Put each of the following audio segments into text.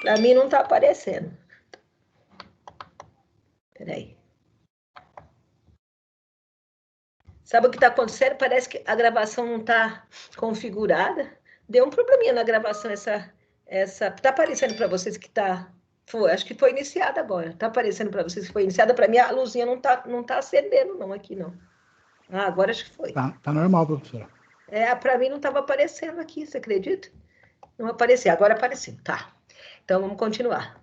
Para mim não está aparecendo. Espera aí. Sabe o que está acontecendo? Parece que a gravação não está configurada. Deu um probleminha na gravação essa. Está aparecendo para vocês que está. Acho que foi iniciada agora. Está aparecendo para vocês que foi iniciada. Para mim, a luzinha não tá acendendo, não, aqui não. Ah, agora acho que foi. Tá normal, professora. Para mim não estava aparecendo aqui, você acredita? Não apareceu, agora apareceu. Tá. Então vamos continuar.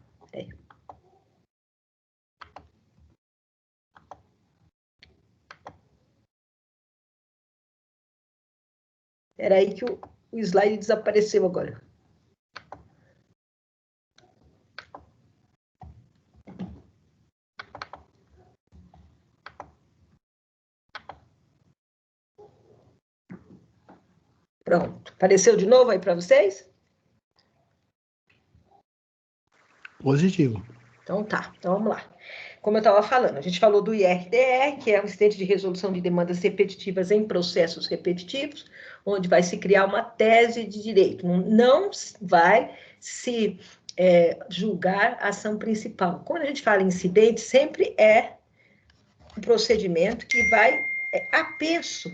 Era aí que o slide desapareceu agora. Pronto. Apareceu de novo aí para vocês? Positivo. Então tá, então vamos lá. Como eu estava falando, a gente falou do IRDR, que é o Incidente de Resolução de Demandas Repetitivas em Processos Repetitivos, onde vai se criar uma tese de direito. Não vai se julgar a ação principal. Quando a gente fala em incidente, sempre é um procedimento que vai apenso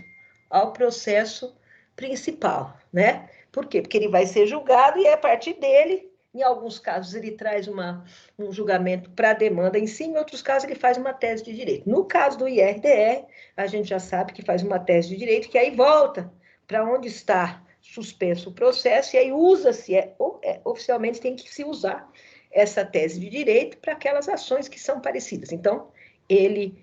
ao processo principal, né? Por quê? Porque ele vai ser julgado e é a partir dele, em alguns casos, ele traz um julgamento para a demanda em si, em outros casos, ele faz uma tese de direito. No caso do IRDR, a gente já sabe que faz uma tese de direito, que aí volta para onde está suspenso o processo, e aí usa-se, oficialmente tem que se usar essa tese de direito para aquelas ações que são parecidas. Então, ele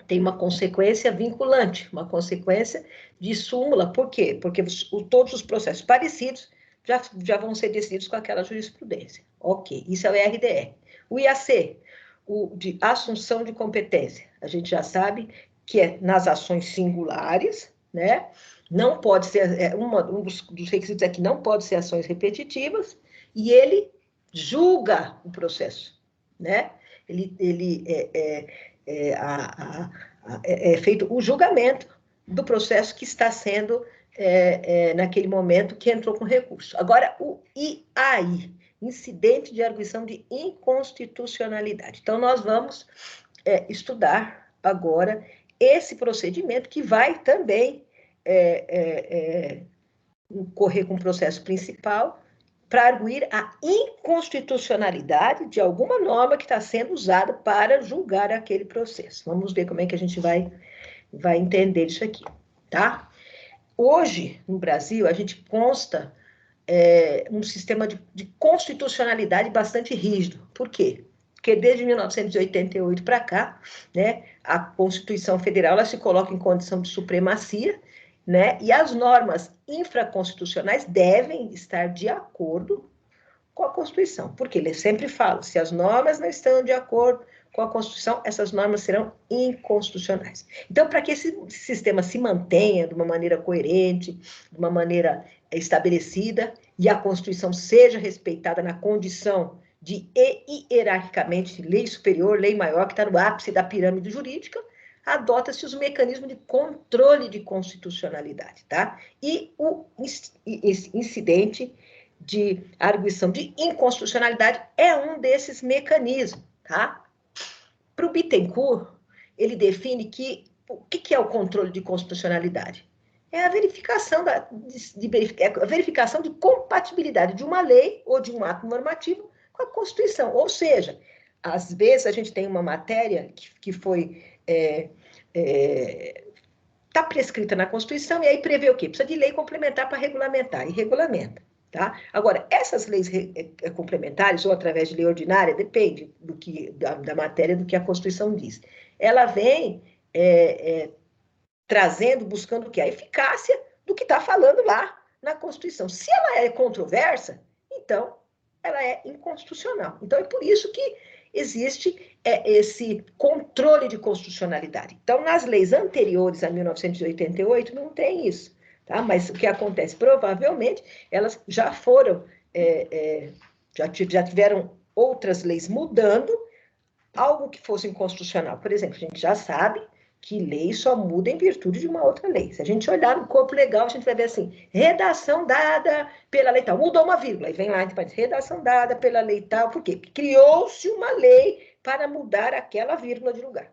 tem uma consequência vinculante, uma consequência de súmula. Por quê? Porque todos os processos parecidos já vão ser decididos com aquela jurisprudência. Ok, isso é o RDR. O IAC, o de assunção de competência, a gente já sabe que é nas ações singulares, né? Não pode ser, um dos requisitos é que não pode ser ações repetitivas, e ele julga o processo, né? Ele é feito o julgamento do processo que está sendo, naquele momento, que entrou com recurso. Agora, o IAI, Incidente de Arguição de Inconstitucionalidade. Então, nós vamos estudar agora esse procedimento que vai também correr com o processo principal, para arguir a inconstitucionalidade de alguma norma que está sendo usada para julgar aquele processo. Vamos ver como é que a gente vai entender isso aqui, tá? Hoje, no Brasil, a gente consta um sistema de constitucionalidade bastante rígido. Por quê? Porque desde 1988 para cá, né, a Constituição Federal ela se coloca em condição de supremacia, né, e as normas infraconstitucionais devem estar de acordo com a Constituição, porque ele sempre fala, se as normas não estão de acordo com a Constituição, essas normas serão inconstitucionais. Então, para que esse sistema se mantenha de uma maneira coerente, de uma maneira estabelecida, e a Constituição seja respeitada na condição de hierarquicamente lei superior, lei maior, que está no ápice da pirâmide jurídica, adota-se os mecanismos de controle de constitucionalidade, tá? E esse incidente de arguição de inconstitucionalidade é um desses mecanismos, tá? Para o Bittencourt, ele define que o que é o controle de constitucionalidade? É a verificação a verificação de compatibilidade de uma lei ou de um ato normativo com a Constituição. Ou seja, às vezes a gente tem uma matéria que foi está prescrita na Constituição e aí prevê o quê? Precisa de lei complementar para regulamentar, e regulamenta. Tá? Agora, essas leis complementares, ou através de lei ordinária, depende da matéria do que a Constituição diz. Ela vem trazendo, buscando o quê? A eficácia do que está falando lá na Constituição. Se ela é controversa, então ela é inconstitucional. Então, é por isso que existe esse controle de constitucionalidade. Então, nas leis anteriores a 1988, não tem isso. Tá? Mas o que acontece? Provavelmente, elas já foram, já tiveram outras leis mudando algo que fosse inconstitucional. Por exemplo, a gente já sabe que lei só muda em virtude de uma outra lei. Se a gente olhar no corpo legal, a gente vai ver assim, redação dada pela lei tal. Mudou uma vírgula, e vem lá, redação dada pela lei tal. Por quê? Porque criou-se uma lei para mudar aquela vírgula de lugar,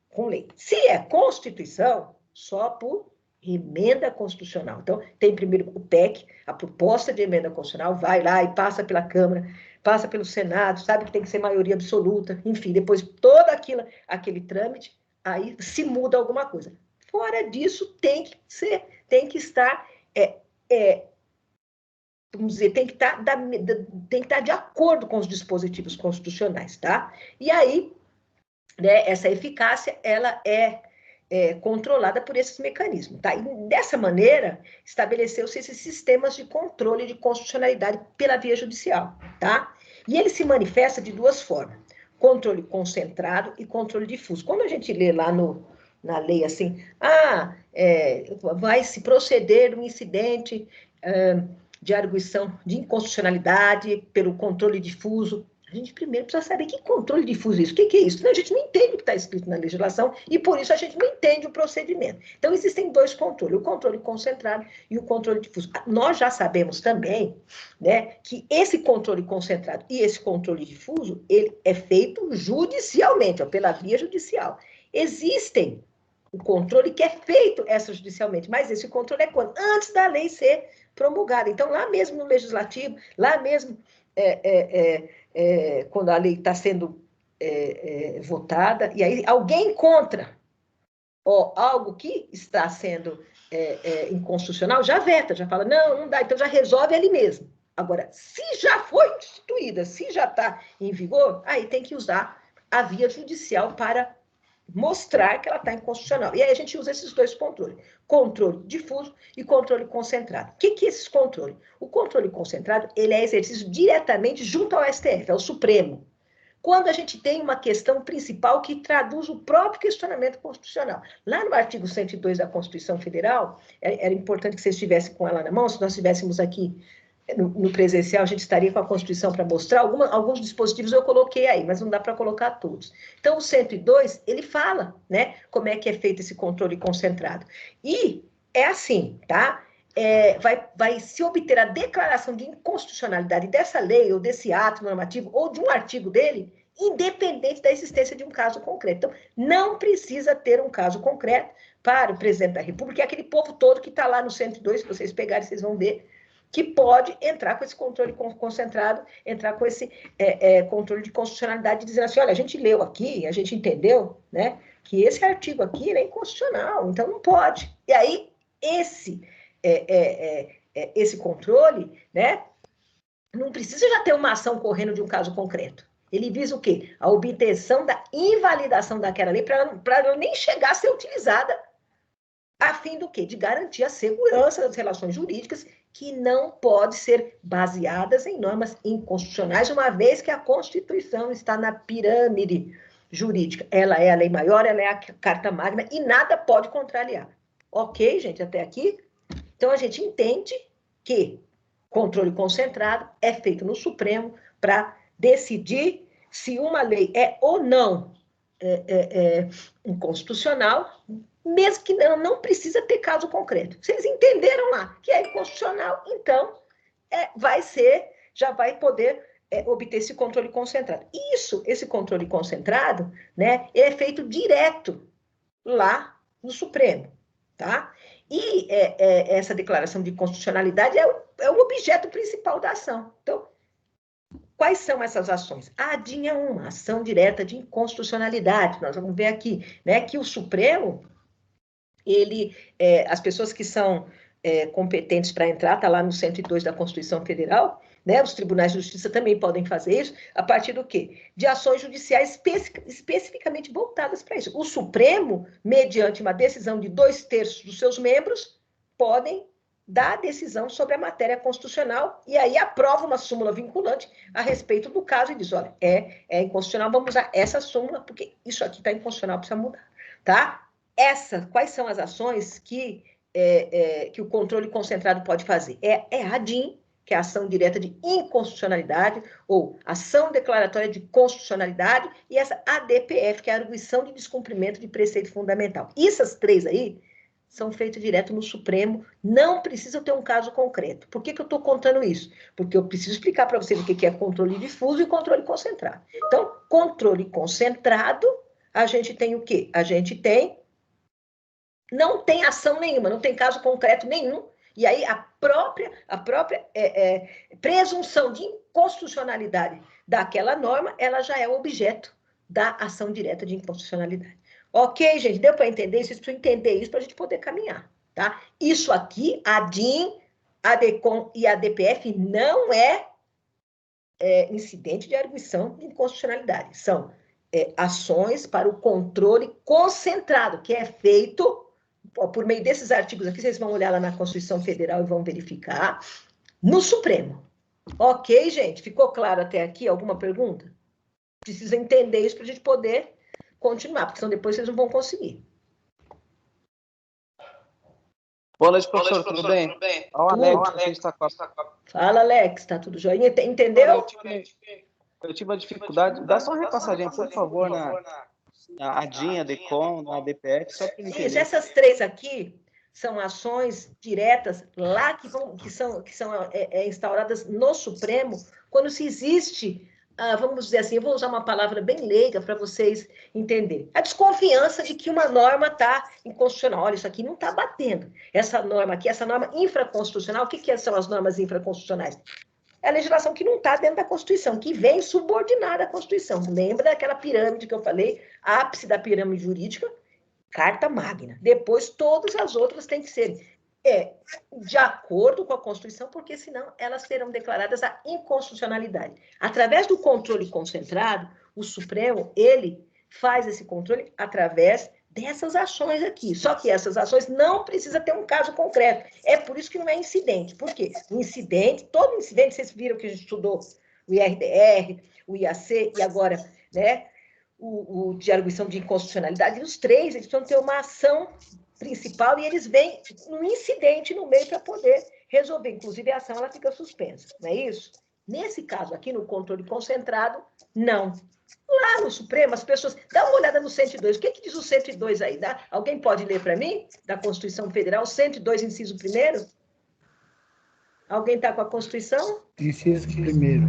com lei. Se é Constituição, só por emenda constitucional. Então, tem primeiro o PEC, a proposta de emenda constitucional, vai lá e passa pela Câmara, passa pelo Senado, sabe que tem que ser maioria absoluta, enfim, depois todo aquele trâmite, aí se muda alguma coisa. Fora disso, tem que estar, vamos dizer, tem que estar de acordo com os dispositivos constitucionais, tá? E aí, né, essa eficácia, ela é controlada por esses mecanismos, tá? E dessa maneira, estabeleceu-se esses sistemas de controle de constitucionalidade pela via judicial, tá? E ele se manifesta de duas formas, controle concentrado e controle difuso. Quando a gente lê lá na lei assim, vai se proceder um incidente de arguição de inconstitucionalidade pelo controle difuso, a gente primeiro precisa saber que controle difuso é isso. O que é isso? A gente não entende o que está escrito na legislação e, por isso, a gente não entende o procedimento. Então, existem dois controles, o controle concentrado e o controle difuso. Nós já sabemos também, né, que esse controle concentrado e esse controle difuso, ele é feito judicialmente, pela via judicial. Existem o controle que é feito extrajudicialmente, mas esse controle é quando? Antes da lei ser promulgada. Então, lá mesmo no legislativo, lá mesmo quando a lei está sendo votada, e aí alguém encontra algo que está sendo inconstitucional, já veta, já fala, não dá, então já resolve ali mesmo. Agora, se já foi instituída, se já está em vigor, aí tem que usar a via judicial para mostrar que ela está inconstitucional. E aí a gente usa esses dois controles, controle difuso e controle concentrado. O que é esse controle? O controle concentrado, ele é exercido diretamente junto ao STF, ao Supremo, quando a gente tem uma questão principal que traduz o próprio questionamento constitucional. Lá no artigo 102 da Constituição Federal, era importante que vocês estivessem com ela na mão, se nós estivéssemos aqui no presencial, a gente estaria com a Constituição para mostrar. Alguns dispositivos eu coloquei aí, mas não dá para colocar todos. Então, o 102, ele fala, né, como é que é feito esse controle concentrado. E é assim, tá? Vai se obter a declaração de inconstitucionalidade dessa lei, ou desse ato normativo, ou de um artigo dele, independente da existência de um caso concreto. Então, não precisa ter um caso concreto para o presidente da República, é aquele povo todo que está lá no 102, se vocês pegarem, vocês vão ver, que pode entrar com esse controle concentrado, entrar com esse controle de constitucionalidade, dizendo assim, olha, a gente leu aqui, a gente entendeu, né, que esse artigo aqui é inconstitucional, então não pode. E aí, esse controle, né, não precisa já ter uma ação correndo de um caso concreto. Ele visa o quê? A obtenção da invalidação daquela lei para ela nem chegar a ser utilizada, a fim do quê? De garantir a segurança das relações jurídicas que não pode ser baseadas em normas inconstitucionais, uma vez que a Constituição está na pirâmide jurídica. Ela é a lei maior, ela é a carta magna e nada pode contrariar. Ok, gente, até aqui? Então, a gente entende que controle concentrado é feito no Supremo para decidir se uma lei é ou não inconstitucional, mesmo que não precisa ter caso concreto. Vocês entenderam lá que é inconstitucional, então já vai poder obter esse controle concentrado. Esse controle concentrado, né, é feito direto lá no Supremo, tá? E essa declaração de constitucionalidade é o objeto principal da ação. Então, quais são essas ações? A ADIM é uma ação direta de inconstitucionalidade. Nós vamos ver aqui, né, que o Supremo, as pessoas que são competentes para entrar, está lá no 102 da Constituição Federal, né, os tribunais de justiça também podem fazer isso, a partir do quê? De ações judiciais especificamente voltadas para isso. O Supremo, mediante uma decisão de 2/3 dos seus membros, podem dar a decisão sobre a matéria constitucional e aí aprova uma súmula vinculante a respeito do caso e diz, olha, é inconstitucional, vamos usar essa súmula, porque isso aqui está inconstitucional, precisa mudar, tá? Quais são as ações que o controle concentrado pode fazer? É a ADIM, que é a ação direta de inconstitucionalidade, ou ação declaratória de constitucionalidade, e essa ADPF, que é a arguição de descumprimento de preceito fundamental. Essas três aí são feitas direto no Supremo, não precisa ter um caso concreto. Por que eu estou contando isso? Porque eu preciso explicar para vocês o que é controle difuso e controle concentrado. Então, controle concentrado, a gente tem o quê? A gente tem, não tem ação nenhuma, não tem caso concreto nenhum, e aí a própria presunção de inconstitucionalidade daquela norma, ela já é objeto da ação direta de inconstitucionalidade. Ok, gente, deu para entender? Vocês precisam entender isso para a gente poder caminhar, tá? Isso aqui, a DIN, a DECOM e a DPF não é incidente de arguição de inconstitucionalidade. São ações para o controle concentrado, que é feito por meio desses artigos aqui, vocês vão olhar lá na Constituição Federal e vão verificar, no Supremo. Ok, gente? Ficou claro até aqui? Alguma pergunta? Precisa entender isso para a gente poder continuar, porque senão depois vocês não vão conseguir. Boa noite, professor. Tudo bem? Olha o Alex. Fala, Alex. Tá tudo joinha? Entendeu? Eu tive uma dificuldade. Dá só uma repassadinha, por favor, na DIN, a DECOM, na DPF, só para entender. Isso, essas três aqui são ações diretas lá que são instauradas no Supremo quando se existe, vamos dizer assim, eu vou usar uma palavra bem leiga para vocês entenderem. A desconfiança de que uma norma está inconstitucional. Olha, isso aqui não está batendo. Essa norma aqui, essa norma infraconstitucional, o que são as normas infraconstitucionais? É a legislação que não está dentro da Constituição, que vem subordinada à Constituição. Lembra daquela pirâmide que eu falei? Ápice da pirâmide jurídica, Carta Magna. Depois, todas as outras têm que ser de acordo com a Constituição, porque senão elas serão declaradas a inconstitucionalidade. Através do controle concentrado, o Supremo, ele faz esse controle através dessas ações aqui. Só que essas ações não precisam ter um caso concreto. É por isso que não é incidente. Por quê? O incidente, todo incidente, vocês viram que a gente estudou o IRDR, o IAC e agora, né, o de arguição de inconstitucionalidade, e os três, eles precisam ter uma ação principal e eles vêm no incidente no meio para poder resolver. Inclusive, a ação ela fica suspensa, não é isso? Nesse caso aqui, no controle concentrado, não. Lá no Supremo, as pessoas... Dá uma olhada no 102. O que diz o 102 aí? Alguém pode ler para mim? Da Constituição Federal, 102, inciso 1º? Alguém está com a Constituição? Inciso 1º.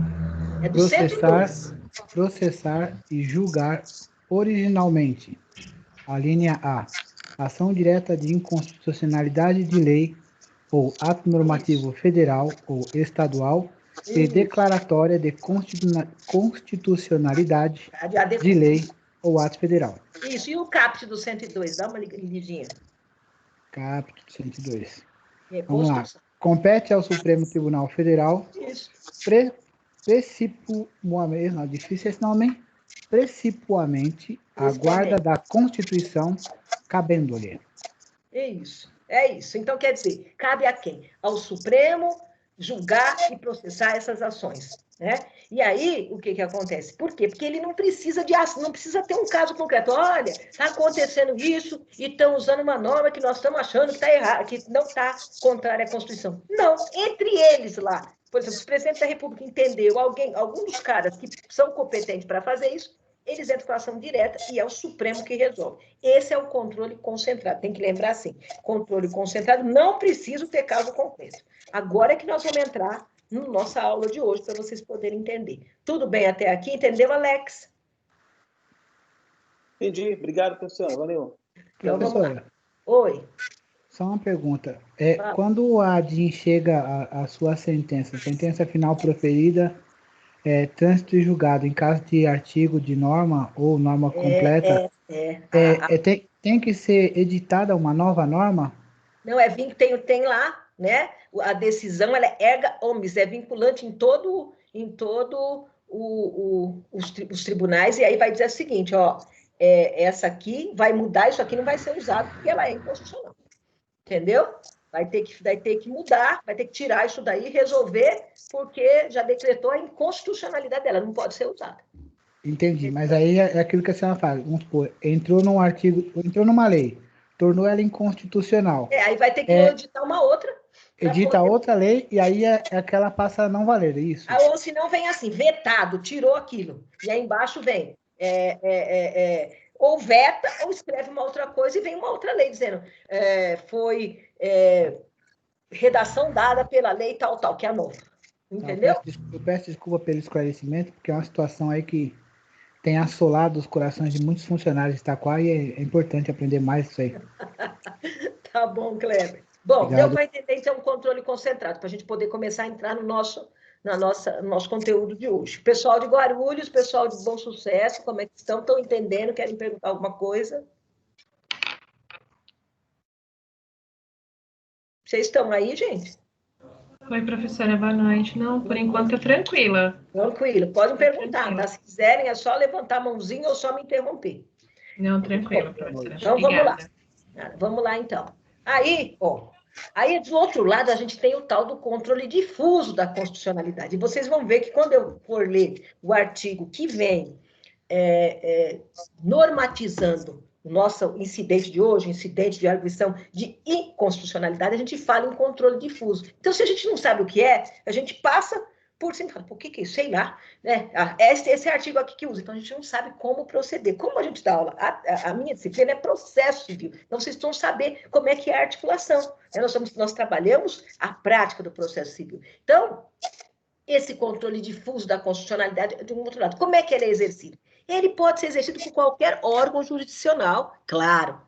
É do 102. Processar e julgar originalmente. A linha A. Ação direta de inconstitucionalidade de lei ou ato normativo federal ou estadual e declaratória de constitucionalidade de lei ou ato federal. Isso, e o caput do 102? Dá uma lidinha. Caput do 102. Vamos lá. Compete ao Supremo Tribunal Federal precipuamente a guarda da Constituição, cabendo-lhe. É isso. Então, quer dizer, cabe a quem? Ao Supremo julgar e processar essas ações, né? E aí, o que acontece? Por quê? Porque ele não precisa ter um caso concreto. Olha, está acontecendo isso e estão usando uma norma que nós estamos achando que está errada, que não está contrária à Constituição. Não, entre eles lá, por exemplo, se o presidente da República entendeu, algum dos caras que são competentes para fazer isso, eles entram com ação direta e é o Supremo que resolve. Esse é o controle concentrado. Tem que lembrar assim, controle concentrado não precisa ter caso concreto. Agora é que nós vamos entrar na nossa aula de hoje para vocês poderem entender. Tudo bem até aqui? Entendeu, Alex? Entendi. Obrigado, professor. Valeu. Então, vamos lá. Oi. Só uma pergunta. Quando a DIN chega à sua sentença final proferida, trânsito e julgado em caso de artigo de norma ou norma completa, tem que ser editada uma nova norma? Não, tem lá, né? A decisão, ela é erga omnes, é vinculante em todo os tribunais, e aí vai dizer o seguinte, ó, essa aqui vai mudar, isso aqui não vai ser usado, porque ela é inconstitucional. Entendeu? Vai ter que mudar, vai ter que tirar isso daí e resolver, porque já decretou a inconstitucionalidade dela, não pode ser usada. Entendi, mas aí é aquilo que a senhora fala, vamos supor, entrou numa lei, tornou ela inconstitucional. Aí vai ter que editar uma outra. edita outra lei e aí aquela passa a não valer, é isso? Ou se não vem assim, vetado, tirou aquilo. E aí embaixo vem ou veta ou escreve uma outra coisa e vem uma outra lei dizendo foi redação dada pela lei tal, que é a nova. Entendeu? Eu peço desculpa pelo esclarecimento, porque é uma situação aí que tem assolado os corações de muitos funcionários de Itaquá e é importante aprender mais isso aí. Tá bom, Kleber. Bom, Obrigado. Deu para entender, então, um controle concentrado, para a gente poder começar a entrar no nosso conteúdo de hoje. Pessoal de Guarulhos, pessoal de Bom Sucesso, como é que estão? Estão entendendo? Querem perguntar alguma coisa? Vocês estão aí, gente? Oi, professora, boa noite. Não, por enquanto é tranquila. Tranquilo, podem perguntar, tá? Se quiserem, é só levantar a mãozinha ou só me interromper. Não, tranquilo, professora. Então, Obrigada. Vamos lá, então. Aí, do outro lado, a gente tem o tal do controle difuso da constitucionalidade. E vocês vão ver que quando eu for ler o artigo que vem normatizando o nosso incidente de hoje, incidente de arguição de inconstitucionalidade, a gente fala em controle difuso. Então, se a gente não sabe o que é, a gente passa por cima e fala, por que é isso? Sei lá. Né? Esse artigo aqui que usa. Então, a gente não sabe como proceder. Como a gente dá aula? A minha disciplina é processo civil. Então, vocês precisam saber como é que é a articulação. Nós trabalhamos a prática do processo civil. Então, esse controle difuso da constitucionalidade, de um outro lado, como é que ele é exercido? Ele pode ser exercido por qualquer órgão jurisdicional, claro,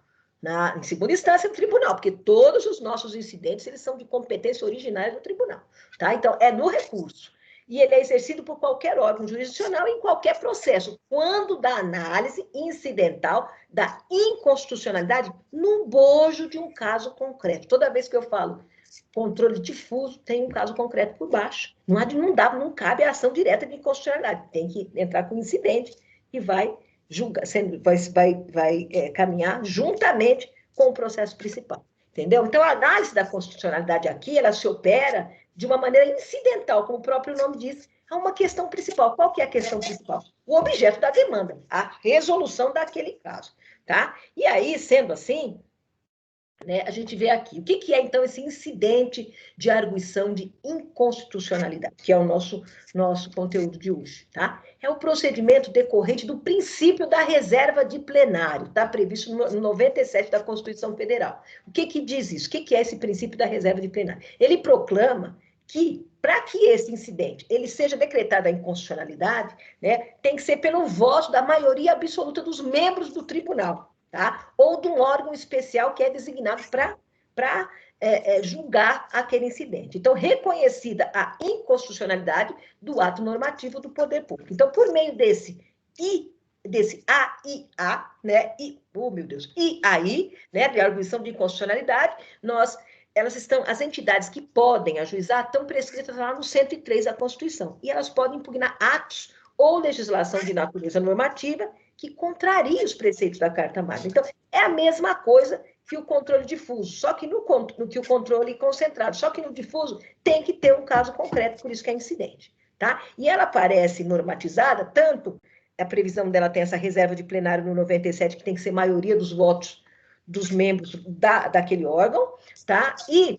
em segunda instância, no tribunal, porque todos os nossos incidentes, eles são de competência originária do tribunal, tá? Então, é no recurso. E ele é exercido por qualquer órgão jurisdicional em qualquer processo, quando da análise incidental da inconstitucionalidade no bojo de um caso concreto. Toda vez que eu falo controle difuso, tem um caso concreto por baixo. Não cabe a ação direta de inconstitucionalidade. Tem que entrar com o incidente e vai julgar, vai caminhar juntamente com o processo principal. Entendeu? Então, a análise da constitucionalidade aqui, ela se opera de uma maneira incidental, como o próprio nome diz, a uma questão principal. Qual que é a questão principal? O objeto da demanda, a resolução daquele caso. Tá? E aí, sendo assim, né, a gente vê aqui. O que é, então, esse incidente de arguição de inconstitucionalidade, que é o nosso conteúdo de hoje, tá? É o procedimento decorrente do princípio da reserva de plenário, está previsto no 97 da Constituição Federal. O que diz isso? O que é esse princípio da reserva de plenário? Ele proclama que, para que esse incidente ele seja decretado a inconstitucionalidade, né, tem que ser pelo voto da maioria absoluta dos membros do tribunal. Tá? Ou de um órgão especial que é designado para julgar aquele incidente. Então, reconhecida a inconstitucionalidade do ato normativo do poder público. Então, por meio desse AIA, né, IAI, né, de arguição de inconstitucionalidade, as entidades que podem ajuizar estão prescritas lá no 103 da Constituição, e elas podem impugnar atos ou legislação de natureza normativa que contraria os preceitos da Carta Magna. Então, é a mesma coisa que o controle difuso, só que no que o controle concentrado, só que no difuso tem que ter um caso concreto, por isso que é incidente, tá? E ela aparece normatizada, tanto a previsão dela tem essa reserva de plenário no 97, que tem que ser maioria dos votos dos membros daquele órgão, tá? E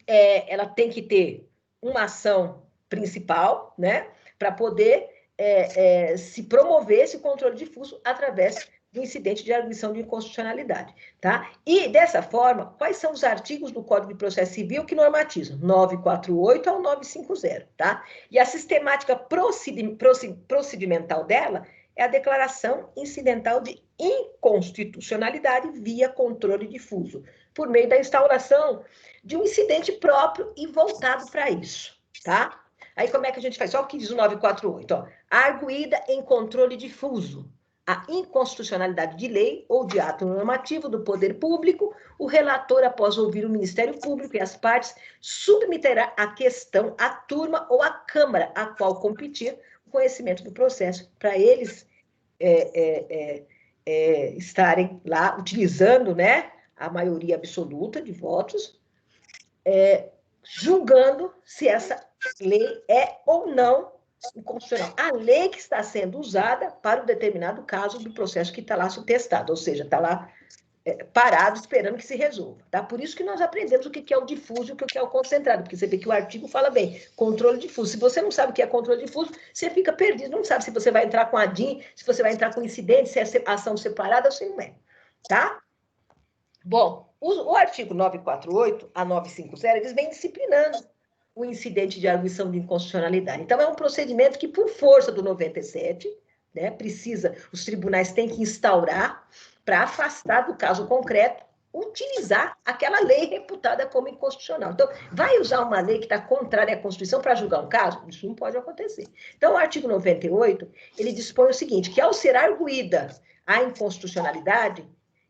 ela tem que ter uma ação principal, né, para poder se promover esse controle difuso através do incidente de arguição de inconstitucionalidade, tá? E, dessa forma, quais são os artigos do Código de Processo Civil que normatizam? 948 ao 950, tá? E a sistemática procedimental dela é a declaração incidental de inconstitucionalidade via controle difuso, por meio da instauração de um incidente próprio e voltado para isso, tá? Aí, como é que a gente faz? Só o que diz o 948, ó. Arguída em controle difuso a inconstitucionalidade de lei ou de ato normativo do poder público, o relator, após ouvir o Ministério Público e as partes, submeterá a questão à turma ou à Câmara, a qual competir o conhecimento do processo, para eles estarem lá utilizando, né, a maioria absoluta de votos, julgando se essa lei é ou não inconstitucional. A lei que está sendo usada para um determinado caso do processo que está lá sutestado, ou seja, está lá parado esperando que se resolva, tá? Por isso que nós aprendemos o que é o difuso e o que é o concentrado, porque você vê que o artigo fala bem, controle difuso. Se você não sabe o que é controle difuso, você fica perdido, não sabe se você vai entrar com a DIN, se você vai entrar com incidente, se é ação separada ou se não é, tá? Bom, o artigo 948 a 950, eles vêm disciplinando o incidente de arguição de inconstitucionalidade. Então, é um procedimento que, por força do 97, né, os tribunais têm que instaurar para afastar do caso concreto, utilizar aquela lei reputada como inconstitucional. Então, vai usar uma lei que está contrária à Constituição para julgar um caso? Isso não pode acontecer. Então, o artigo 98, ele dispõe o seguinte, que ao ser arguída a inconstitucionalidade,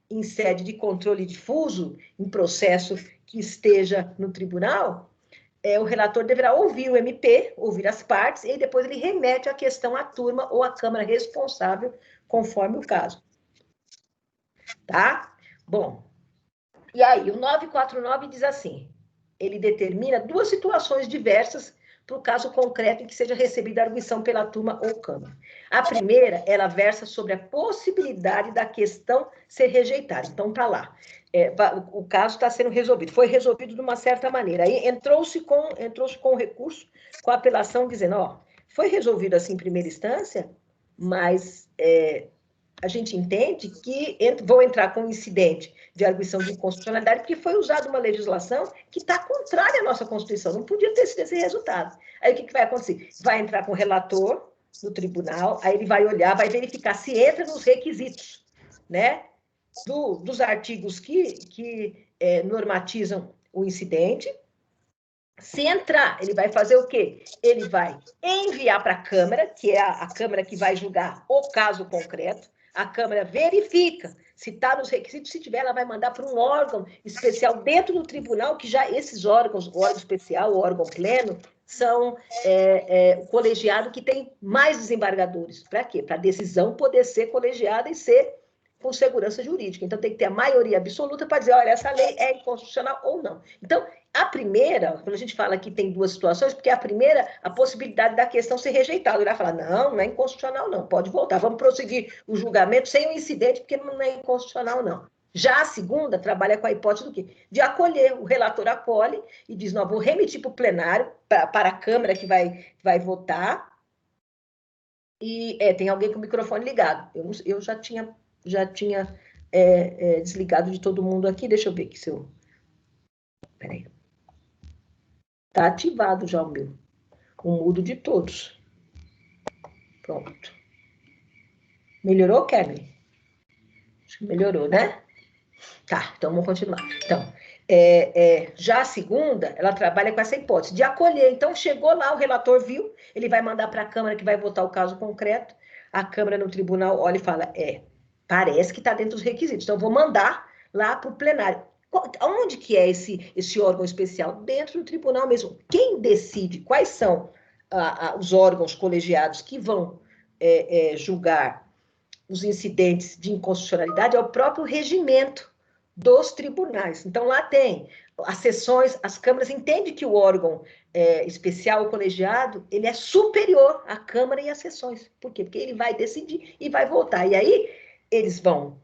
em sede de controle difuso, em processo que esteja no tribunal, o relator deverá ouvir o MP, ouvir as partes, e depois ele remete a questão à turma ou à Câmara responsável, conforme o caso. Tá? Bom, e aí o 949 diz assim, ele determina duas situações diversas para o caso concreto em que seja recebida a arguição pela turma ou Câmara. A primeira, ela versa sobre a possibilidade da questão ser rejeitada. Então, tá lá. O caso está sendo resolvido. Foi resolvido de uma certa maneira. Aí entrou-se com recurso, com a apelação, dizendo, foi resolvido assim em primeira instância, mas a gente entende que vou entrar com um incidente de arguição de inconstitucionalidade porque foi usada uma legislação que está contrária à nossa Constituição. Não podia ter sido esse resultado. Aí o que vai acontecer? Vai entrar com o relator no tribunal, aí ele vai olhar, vai verificar se entra nos requisitos, né, dos artigos que normatizam o incidente. Se entrar, ele vai fazer o quê? Ele vai enviar para a Câmara, que é a Câmara que vai julgar o caso concreto. A Câmara verifica se está nos requisitos, se tiver, ela vai mandar para um órgão especial dentro do tribunal, que já esses órgãos, o órgão especial, o órgão pleno, são o colegiado que tem mais desembargadores. Para quê? Para a decisão poder ser colegiada e ser com segurança jurídica. Então, tem que ter a maioria absoluta para dizer, olha, essa lei é inconstitucional ou não. Então, a primeira, quando a gente fala que tem duas situações, porque a primeira, a possibilidade da questão ser rejeitada. Ele vai falar, não é inconstitucional, não, pode voltar. Vamos prosseguir o julgamento sem o incidente, porque não é inconstitucional, não. Já a segunda trabalha com a hipótese do quê? De acolher. O relator acolhe e diz, não, vou remitir para o plenário, para a Câmara que vai votar. E tem alguém com o microfone ligado. Eu já tinha desligado de todo mundo aqui. Deixa eu ver aqui se eu... Peraí. Está ativado já o meu. O mudo de todos. Pronto. Melhorou, Kevin? Acho que melhorou, né? Tá, então vamos continuar. Então, já a segunda, ela trabalha com essa hipótese de acolher. Então, chegou lá, o relator viu, ele vai mandar para a Câmara que vai votar o caso concreto. A Câmara no tribunal olha e fala, parece que está dentro dos requisitos. Então, vou mandar lá para o plenário. Onde que é esse órgão especial? Dentro do tribunal mesmo. Quem decide quais são os órgãos colegiados que vão julgar os incidentes de inconstitucionalidade é o próprio regimento dos tribunais. Então, lá tem as sessões, as câmaras entendem que o órgão especial, o colegiado, ele é superior à Câmara e às sessões. Por quê? Porque ele vai decidir e vai votar. E aí, eles vão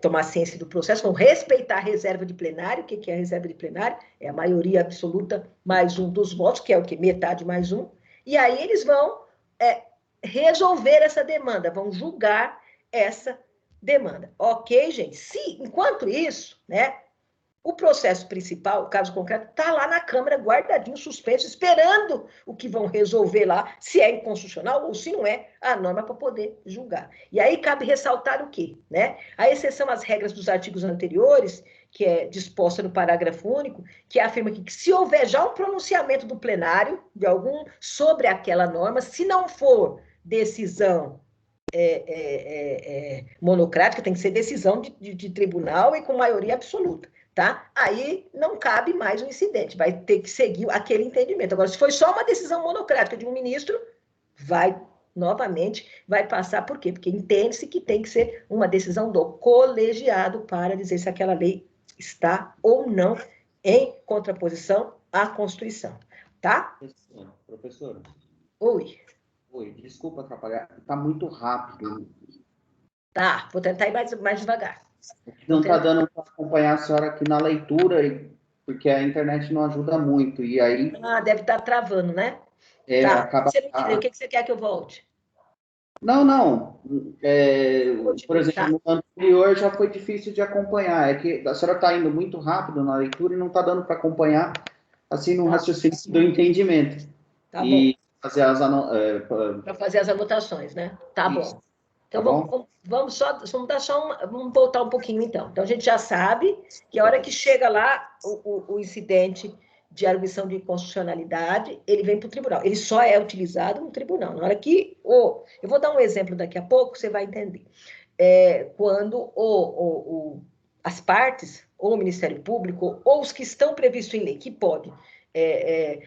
tomar ciência do processo, vão respeitar a reserva de plenário. O que é a reserva de plenário? É a maioria absoluta mais um dos votos, que é o quê? Metade mais um. E aí eles vão resolver essa demanda, vão julgar essa demanda. Ok, gente? Enquanto isso, né, o processo principal, o caso concreto, está lá na Câmara, guardadinho, suspenso, esperando o que vão resolver lá, se é inconstitucional ou se não é a norma para poder julgar. E aí cabe ressaltar o quê? Né? A exceção às regras dos artigos anteriores, que é disposta no parágrafo único, que afirma que se houver já um pronunciamento do plenário, de algum, sobre aquela norma, se não for decisão monocrática, tem que ser decisão de tribunal e com maioria absoluta. Tá? Aí não cabe mais o incidente, vai ter que seguir aquele entendimento. Agora, se foi só uma decisão monocrática de um ministro, novamente, vai passar por quê? Porque entende-se que tem que ser uma decisão do colegiado para dizer se aquela lei está ou não em contraposição à Constituição, tá? Professora. Oi. Oi, desculpa atrapalhar, está muito rápido. Tá, vou tentar ir mais devagar. Não está dando para acompanhar a senhora aqui na leitura, porque a internet não ajuda muito. E aí. Ah, deve estar travando, né? Tá. Acaba... Você não entendeu. O que você quer que eu volte? Não. Por exemplo, no anterior já foi difícil de acompanhar. É que a senhora está indo muito rápido na leitura e não está dando para acompanhar assim no raciocínio do entendimento. Tá e bom. Fazer para fazer as anotações, né? Tá Isso. Bom. Então vamos voltar um pouquinho então. Então a gente já sabe que a hora que chega lá o incidente de arguição de inconstitucionalidade, ele vem para o tribunal. Ele só é utilizado no tribunal. Na hora que eu vou dar um exemplo daqui a pouco, você vai entender. Quando as partes, ou o Ministério Público, ou os que estão previstos em lei, que podem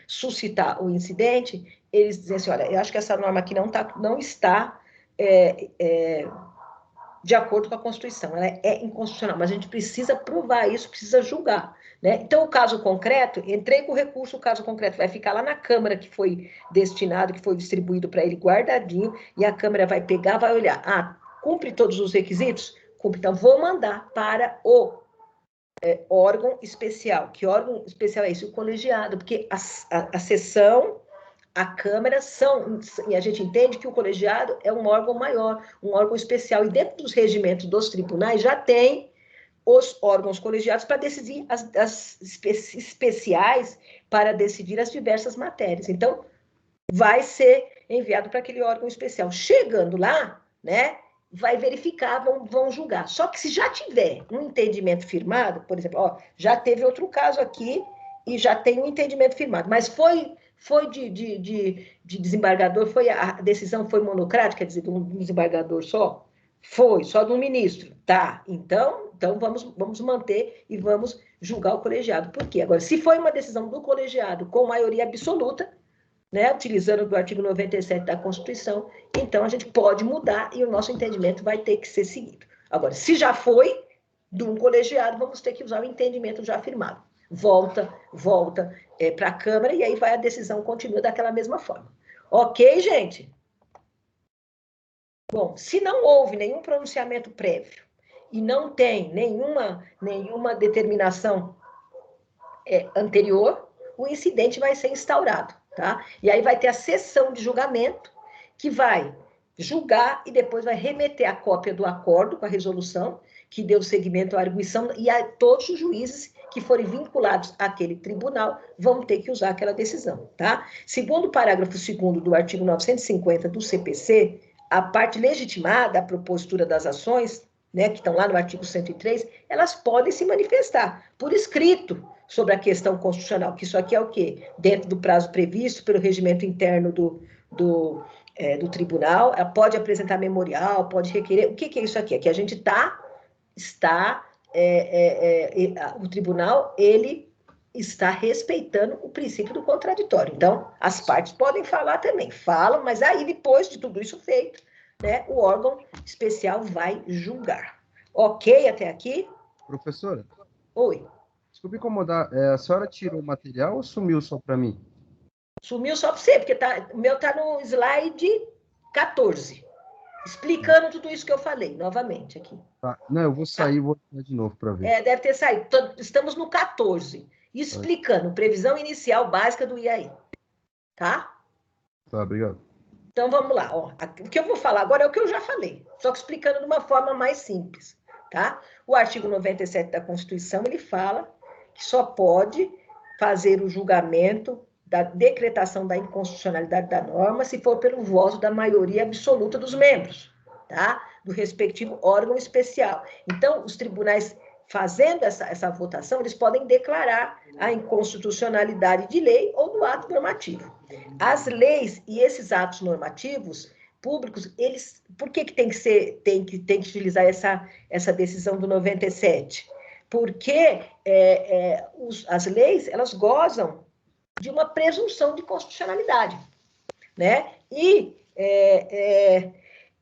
suscitar o incidente, eles dizem assim, olha, eu acho que essa norma aqui não está de acordo com a Constituição, ela é inconstitucional, mas a gente precisa provar isso, precisa julgar. Né? Então, o caso concreto, entrei com o recurso, o caso concreto vai ficar lá na Câmara que foi destinado, que foi distribuído para ele guardadinho, e a Câmara vai pegar, vai olhar, cumpre todos os requisitos? Cumpre, então vou mandar para o órgão especial. Que órgão especial é esse? O colegiado, porque a sessão, a Câmara e a gente entende que o colegiado é um órgão maior, um órgão especial, e dentro dos regimentos dos tribunais já tem os órgãos colegiados para decidir as especiais, para decidir as diversas matérias. Então, vai ser enviado para aquele órgão especial. Chegando lá, né, vai verificar, vão julgar. Só que se já tiver um entendimento firmado, por exemplo, já teve outro caso aqui e já tem um entendimento firmado, mas foi de desembargador, a decisão foi monocrática, quer dizer, de um desembargador só? Foi, só de um ministro. Tá, então vamos manter e vamos julgar o colegiado. Por quê? Agora, se foi uma decisão do colegiado com maioria absoluta, né, utilizando do artigo 97 da Constituição, então a gente pode mudar e o nosso entendimento vai ter que ser seguido. Agora, se já foi de um colegiado, vamos ter que usar o entendimento já firmado. Volta para a Câmara e aí a decisão continua daquela mesma forma. Ok, gente? Bom, se não houve nenhum pronunciamento prévio e não tem nenhuma determinação anterior, o incidente vai ser instaurado, tá? E aí vai ter a sessão de julgamento, que vai julgar e depois vai remeter a cópia do acordo com a resolução, que deu seguimento à arguição, e a todos os juízes que forem vinculados àquele tribunal vão ter que usar aquela decisão, tá? Segundo o parágrafo 2º do artigo 950 do CPC, a parte legitimada, a propositura das ações, né, que estão lá no artigo 103, elas podem se manifestar por escrito sobre a questão constitucional, que isso aqui é o quê? Dentro do prazo previsto pelo regimento interno do tribunal, ela pode apresentar memorial, pode requerer. O que é isso aqui? É que a gente o tribunal, ele está respeitando o princípio do contraditório. Então, as partes podem falar também, falam, mas aí, depois de tudo isso feito, né, o órgão especial vai julgar. Ok até aqui? Professora? Oi. Desculpe incomodar, a senhora tirou o material ou sumiu só para mim? Sumiu só para você, porque o meu está no slide 14, explicando tudo isso que eu falei, novamente aqui. Tá. Não, eu vou sair e vou tirar de novo para ver. Deve ter saído. Estamos no 14, explicando previsão inicial básica do IAI. Tá? Tá, obrigado. Então, vamos lá. O que eu vou falar agora é o que eu já falei, só que explicando de uma forma mais simples. Tá? O artigo 97 da Constituição, ele fala que só pode fazer o julgamento da decretação da inconstitucionalidade da norma se for pelo voto da maioria absoluta dos membros, tá? Do respectivo órgão especial. Então, os tribunais, fazendo essa votação, eles podem declarar a inconstitucionalidade de lei ou do ato normativo. As leis e esses atos normativos públicos, eles, por que tem que utilizar essa decisão do 97? Porque as leis, elas gozam de uma presunção de constitucionalidade, né? E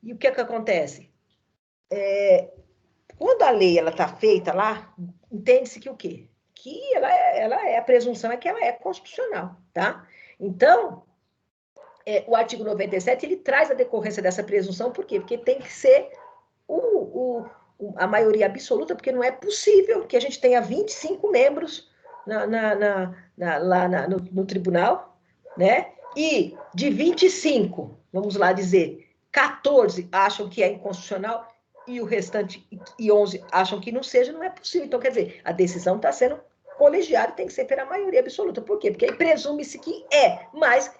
o que acontece? Quando a lei está feita lá, entende-se que o quê? Que a presunção é que ela é constitucional, tá? Então, o artigo 97, ele traz a decorrência dessa presunção, por quê? Porque tem que ser a maioria absoluta, porque não é possível que a gente tenha 25 membros lá no tribunal, né? E de 25, vamos lá dizer, 14 acham que é inconstitucional e o restante, e 11 acham que não seja, não é possível. Então, quer dizer, a decisão está sendo colegiada e tem que ser pela maioria absoluta. Por quê? Porque aí presume-se que é, mas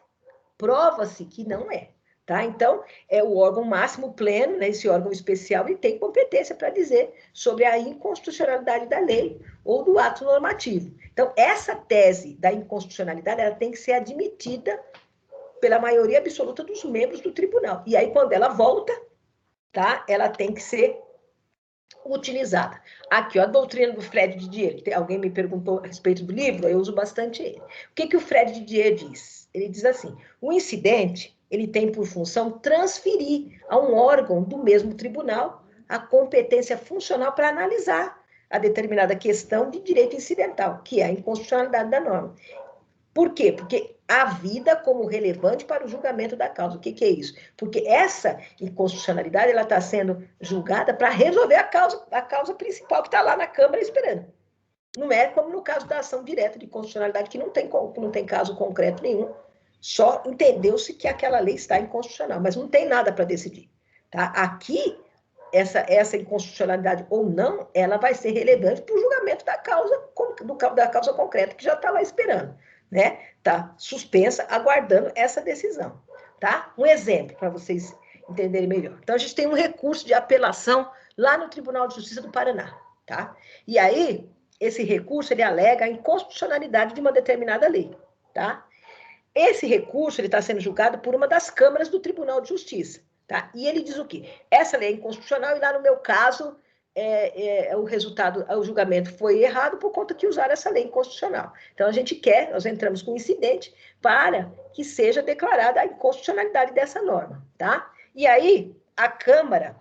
prova-se que não é. Tá? Então, é o órgão máximo pleno, né, esse órgão especial, e tem competência para dizer sobre a inconstitucionalidade da lei ou do ato normativo. Então, essa tese da inconstitucionalidade, ela tem que ser admitida pela maioria absoluta dos membros do tribunal. E aí, quando ela volta, tá, ela tem que ser utilizada. Aqui, ó, a doutrina do Fred Didier. Alguém me perguntou a respeito do livro, eu uso bastante ele. O que o Fred Didier diz? Ele diz assim, o incidente, ele tem por função transferir a um órgão do mesmo tribunal a competência funcional para analisar a determinada questão de direito incidental, que é a inconstitucionalidade da norma. Por quê? Porque a vida como relevante para o julgamento da causa. O que é isso? Porque essa inconstitucionalidade ela está sendo julgada para resolver a causa principal que está lá na Câmara esperando. Não é como no caso da ação direta de constitucionalidade, que não tem caso concreto nenhum, só entendeu-se que aquela lei está inconstitucional, mas não tem nada para decidir. Tá? Aqui, essa inconstitucionalidade ou não, ela vai ser relevante para o julgamento da causa concreta que já está lá esperando. Né? Tá suspensa, aguardando essa decisão. Tá? Um exemplo para vocês entenderem melhor. Então, a gente tem um recurso de apelação lá no Tribunal de Justiça do Paraná. Tá? E aí, esse recurso, ele alega a inconstitucionalidade de uma determinada lei. Tá? Esse recurso, ele está sendo julgado por uma das câmaras do Tribunal de Justiça. Tá? E ele diz o quê? Essa lei é inconstitucional e lá no meu caso, o julgamento foi errado por conta que usaram essa lei inconstitucional. Então, nós entramos com um incidente para que seja declarada a inconstitucionalidade dessa norma, tá? E aí, a Câmara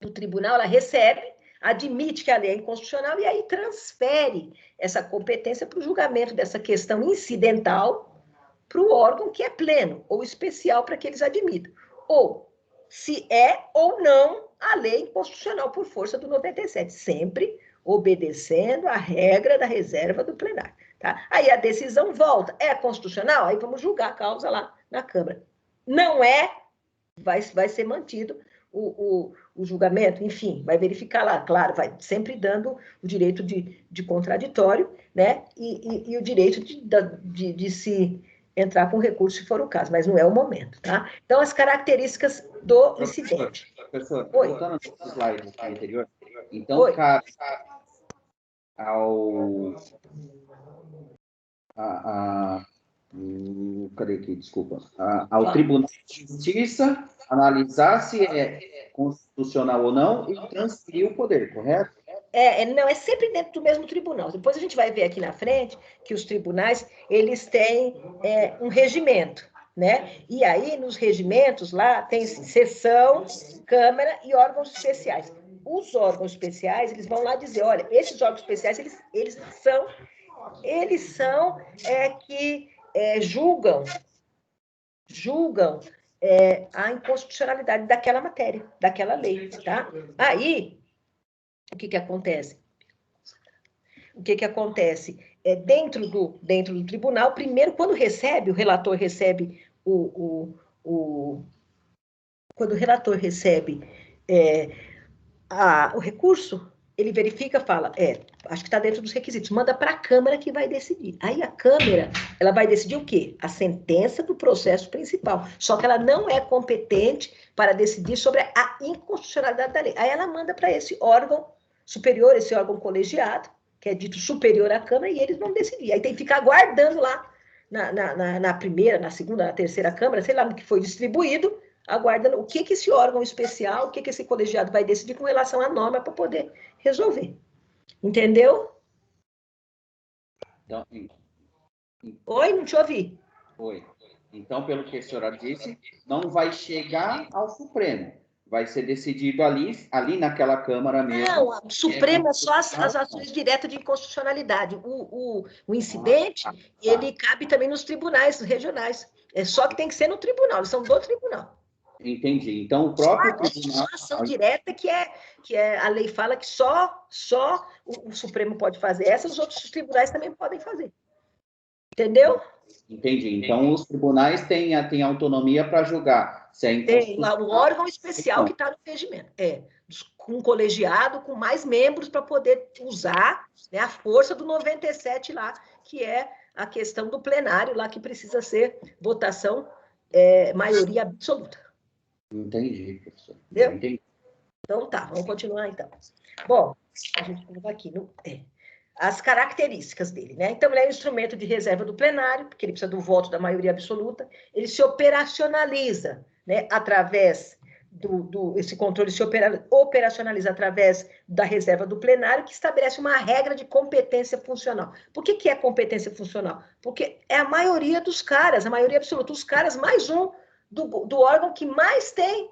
do Tribunal, ela recebe, admite que a lei é inconstitucional e aí transfere essa competência para o julgamento dessa questão incidental para o órgão que é pleno ou especial para que eles admitam. Ou se é ou não a lei inconstitucional por força do 97, sempre obedecendo a regra da reserva do plenário. Tá? Aí a decisão volta. É constitucional? Aí vamos julgar a causa lá na Câmara. Não é, vai ser mantido o julgamento, enfim, vai verificar lá, claro, vai sempre dando o direito de contraditório, né? E o direito de se entrar com recurso, se for o caso, mas não é o momento, tá? Então, as características do incidente. Professor, voltando ao slide anterior, então, cabe cadê aqui, desculpa, ao Tribunal de Justiça analisar se é constitucional ou não e transferir o poder, correto? Não, é sempre dentro do mesmo tribunal. Depois a gente vai ver aqui na frente que os tribunais, eles têm um regimento, né? E aí, nos regimentos lá, tem sessão, Câmara e órgãos especiais. Os órgãos especiais, eles vão lá dizer, olha, esses órgãos especiais, eles são que julgam a inconstitucionalidade daquela matéria, daquela lei, tá? Aí, o que acontece? Dentro do tribunal, primeiro, quando o relator recebe quando o relator recebe o recurso, ele verifica, fala, acho que está dentro dos requisitos, manda para a Câmara que vai decidir. Aí a Câmara, ela vai decidir o quê? A sentença do processo principal. Só que ela não é competente para decidir sobre a inconstitucionalidade da lei. Aí ela manda para esse órgão superior, esse órgão colegiado, que é dito superior à Câmara, e eles vão decidir. Aí tem que ficar aguardando lá na primeira, na segunda, na terceira Câmara, sei lá, no que foi distribuído, aguardando o que esse órgão especial, o que esse colegiado vai decidir com relação à norma para poder resolver. Entendeu? Então, Oi, não te ouvi. Oi. Então, pelo que a senhora disse, não vai chegar ao Supremo. Vai ser decidido ali naquela Câmara mesmo. Não, o Supremo é só as ações diretas de inconstitucionalidade. O incidente, ele cabe também nos tribunais regionais. É só que tem que ser no tribunal, eles são do tribunal. Entendi. Então, o próprio tribunal... A ação direta que a lei fala que só o Supremo pode fazer. Os outros tribunais também podem fazer. Entendeu? Entendi. Então, os tribunais têm autonomia para julgar se é inconstitucional. Tem o órgão especial que está no regimento. Com um colegiado, com mais membros para poder usar, né, a força do 97 lá, que é a questão do plenário lá, que precisa ser votação, maioria absoluta. Entendi, professor. Entendeu? Entendi. Então tá, vamos continuar então. Bom, a gente coloca aqui as características dele, né? Então, ele é um instrumento de reserva do plenário, porque ele precisa do voto da maioria absoluta, ele se operacionaliza, né, através esse controle se operacionaliza através da reserva do plenário, que estabelece uma regra de competência funcional. Por que é competência funcional? Porque é a maioria dos caras, a maioria absoluta, os caras mais um do órgão que mais tem,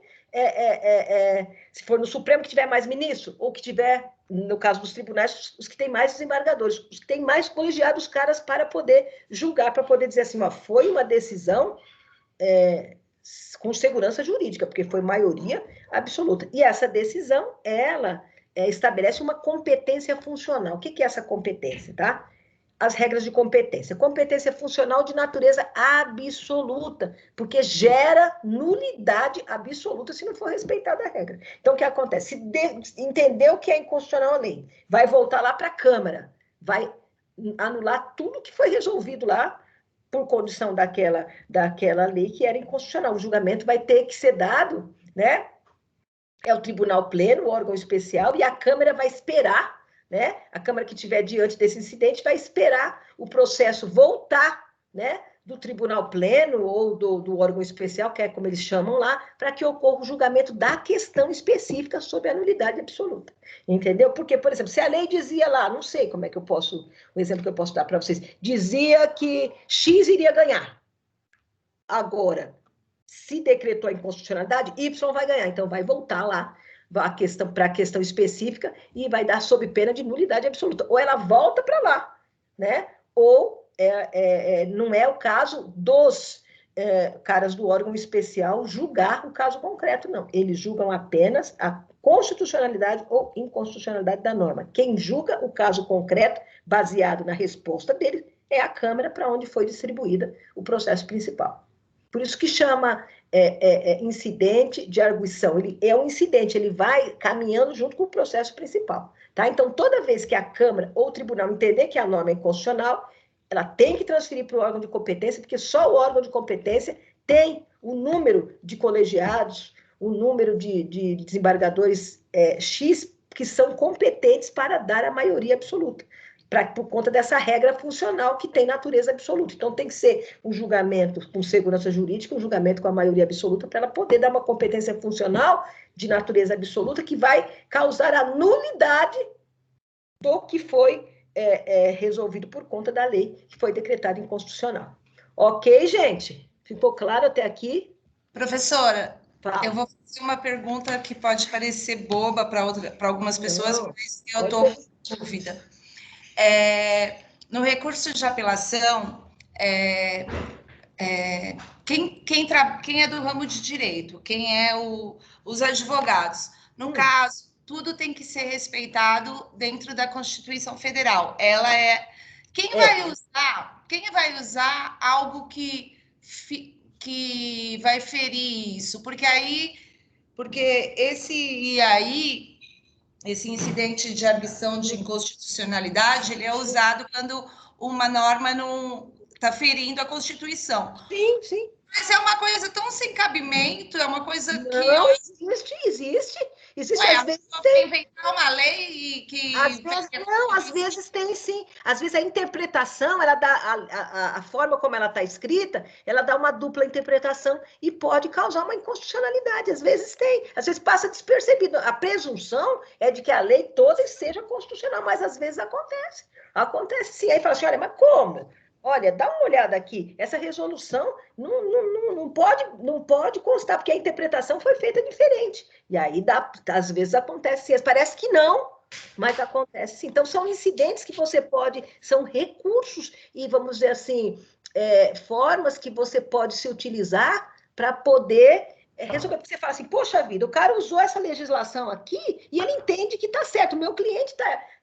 se for no Supremo, que tiver mais ministro, ou que tiver, no caso dos tribunais, os que têm mais desembargadores, os que têm mais colegiados caras para poder julgar, para poder dizer assim, ó, foi uma decisão com segurança jurídica, porque foi maioria absoluta. E essa decisão, ela estabelece uma competência funcional. O que é essa competência, tá? As regras de competência. Competência funcional de natureza absoluta, porque gera nulidade absoluta se não for respeitada a regra. Então, o que acontece? Se entender o que é inconstitucional a lei, vai voltar lá para a Câmara, vai anular tudo que foi resolvido lá por condição daquela lei que era inconstitucional. O julgamento vai ter que ser dado, né? É o Tribunal Pleno, o órgão especial, e a Câmara vai esperar, né? A Câmara que estiver diante desse incidente vai esperar o processo voltar, né, do Tribunal Pleno ou do órgão especial, que é como eles chamam lá, para que ocorra o julgamento da questão específica sobre a nulidade absoluta. Entendeu? Porque, por exemplo, se a lei dizia lá, não sei como é que eu posso, um exemplo que eu posso dar para vocês, dizia que X iria ganhar. Agora, se decretou a inconstitucionalidade, Y vai ganhar. Então, vai voltar lá para a questão específica e vai dar sob pena de nulidade absoluta. Ou ela volta para lá, né? Ou não é o caso dos caras do órgão especial julgar o caso concreto, não. Eles julgam apenas a constitucionalidade ou inconstitucionalidade da norma. Quem julga o caso concreto, baseado na resposta dele, é a Câmara para onde foi distribuída o processo principal. Por isso que chama incidente de arguição. Ele é um incidente, ele vai caminhando junto com o processo principal. Tá? Então, toda vez que a Câmara ou o tribunal entender que a norma é inconstitucional, ela tem que transferir para o órgão de competência, porque só o órgão de competência tem o número de colegiados, o número de desembargadores X, que são competentes para dar a maioria absoluta, por conta dessa regra funcional que tem natureza absoluta. Então, tem que ser um julgamento com segurança jurídica, um julgamento com a maioria absoluta, para ela poder dar uma competência funcional de natureza absoluta que vai causar a nulidade do que foi resolvido por conta da lei que foi decretada inconstitucional. Ok, gente? Ficou claro até aqui? Professora, Fala. Eu vou fazer uma pergunta que pode parecer boba para algumas pessoas, mas eu estou com dúvida. No recurso de apelação, quem é do ramo de direito, quem é os advogados. No caso, tudo tem que ser respeitado dentro da Constituição Federal. Ela quem vai usar algo que vai ferir isso? Porque esse incidente de arguição de inconstitucionalidade, ele é usado quando uma norma não está ferindo a Constituição. Sim, sim. Mas é uma coisa tão sem cabimento, é uma coisa que... Não, existe. Às vezes tem. Inventar uma lei que... Às vezes tem sim. Às vezes a interpretação, ela dá a forma como ela está escrita, ela dá uma dupla interpretação e pode causar uma inconstitucionalidade. Às vezes tem, às vezes passa despercebido. A presunção é de que a lei toda seja constitucional, mas às vezes acontece. Acontece sim. Aí fala assim, olha, mas como? Olha, dá uma olhada aqui, essa resolução não pode constar, porque a interpretação foi feita diferente. E aí, às vezes, acontece, parece que não, mas acontece sim. Então, são incidentes que você pode, são recursos e, vamos dizer assim, formas que você pode se utilizar para poder resolver, porque você fala assim, poxa vida, o cara usou essa legislação aqui e ele entende que está certo, o meu cliente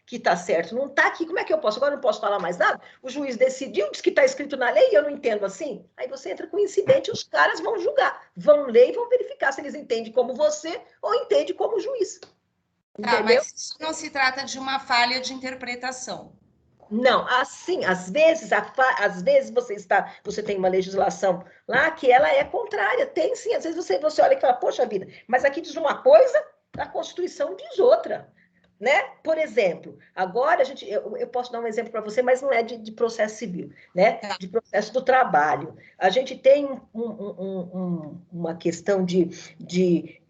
que está certo, não está aqui, como é que eu posso? Agora não posso falar mais nada? O juiz decidiu, diz que está escrito na lei e eu não entendo assim? Aí você entra com incidente e os caras vão julgar, vão ler e vão verificar se eles entendem como você ou entendem como juiz. Tá, mas isso não se trata de uma falha de interpretação. Não, assim, às vezes você tem uma legislação lá que ela é contrária, tem sim, às vezes você olha e fala, poxa vida, mas aqui diz uma coisa, a Constituição diz outra, né? Por exemplo, agora eu posso dar um exemplo para você, mas não é de processo civil, né? De processo do trabalho. A gente tem uma questão de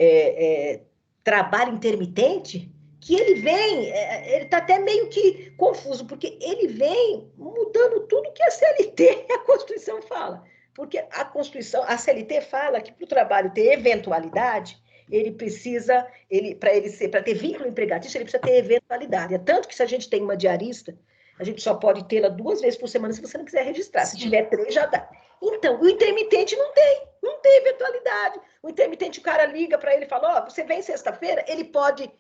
trabalho intermitente, que ele está até meio que confuso, porque ele vem mudando tudo que a CLT e a Constituição fala. Porque a CLT fala que para o trabalho ter eventualidade, ele precisa, para ter vínculo empregatício, ele precisa ter eventualidade. É tanto que se a gente tem uma diarista, a gente só pode tê-la 2 vezes por semana se você não quiser registrar. Se tiver 3, já dá. Então, o intermitente não tem eventualidade. O intermitente, o cara liga para ele e fala, você vem sexta-feira, ele pode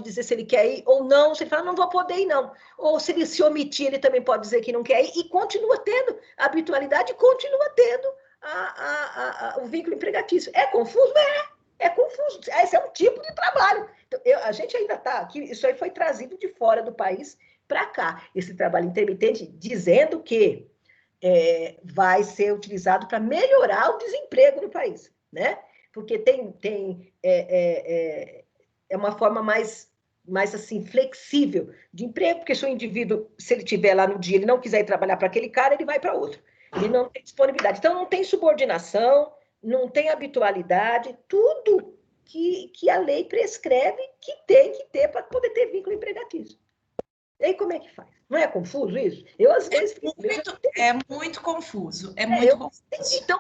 dizer se ele quer ir ou não, se ele fala, não vou poder ir não. Ou se ele se omitir, ele também pode dizer que não quer ir e continua tendo a habitualidade, continua tendo o vínculo empregatício. É confuso? É confuso. Esse é um tipo de trabalho. Então, a gente ainda está aqui, isso aí foi trazido de fora do país para cá, esse trabalho intermitente, dizendo que vai ser utilizado para melhorar o desemprego no país, né? Porque é uma forma mais assim, flexível de emprego, porque se o indivíduo, se ele estiver lá no dia, ele não quiser ir trabalhar para aquele cara, ele vai para outro. Ele não tem disponibilidade. Então, não tem subordinação, não tem habitualidade, tudo que a lei prescreve que tem que ter para poder ter vínculo empregatício. E aí, como é que faz? Não é confuso isso? Eu, às vezes... É muito confuso. É muito confuso. Então,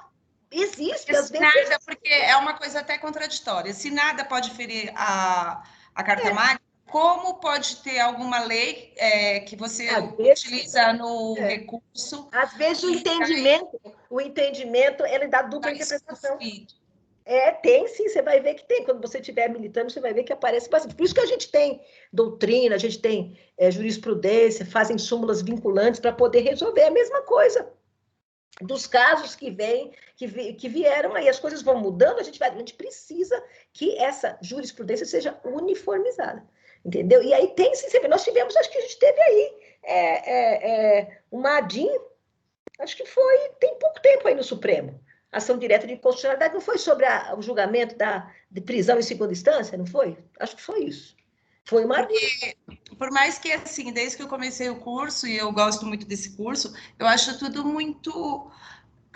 existe, às vezes... Nada, porque é uma coisa até contraditória. Se nada pode ferir a Carta Magna, como pode ter alguma lei que você utiliza no recurso? Às vezes o entendimento, ele dá dupla interpretação. Tem sim, você vai ver que tem. Quando você estiver militando, você vai ver que aparece bastante. Por isso que a gente tem doutrina, a gente tem jurisprudência, fazem súmulas vinculantes para poder resolver a mesma coisa. Dos casos que vieram aí, as coisas vão mudando, a gente precisa que essa jurisprudência seja uniformizada, entendeu? E aí tem sim, nós tivemos, acho que a gente teve aí uma ADIM, acho que tem pouco tempo aí no Supremo, ação direta de inconstitucionalidade, não foi sobre o julgamento de prisão em segunda instância, não foi? Acho que foi isso. Foi uma... Porque, por mais que, assim, desde que eu comecei o curso, e eu gosto muito desse curso, eu acho tudo muito...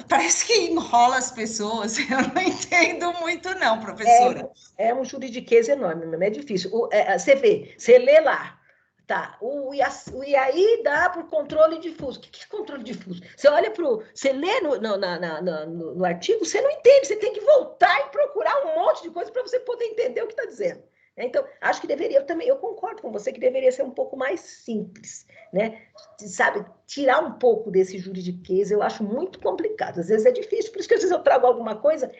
Parece que enrola as pessoas. Eu não entendo muito, não, professora. É um juridiquês enorme, não é difícil. Você lê lá, tá? O IAI dá para o controle difuso. O que é controle difuso? Você lê no artigo, você não entende, você tem que voltar e procurar um monte de coisa para você poder entender o que está dizendo. Então, acho que eu concordo com você que deveria ser um pouco mais simples, né? Sabe, tirar um pouco desse juridiquês, eu acho muito complicado. Às vezes é difícil, por isso que às vezes eu trago alguma coisa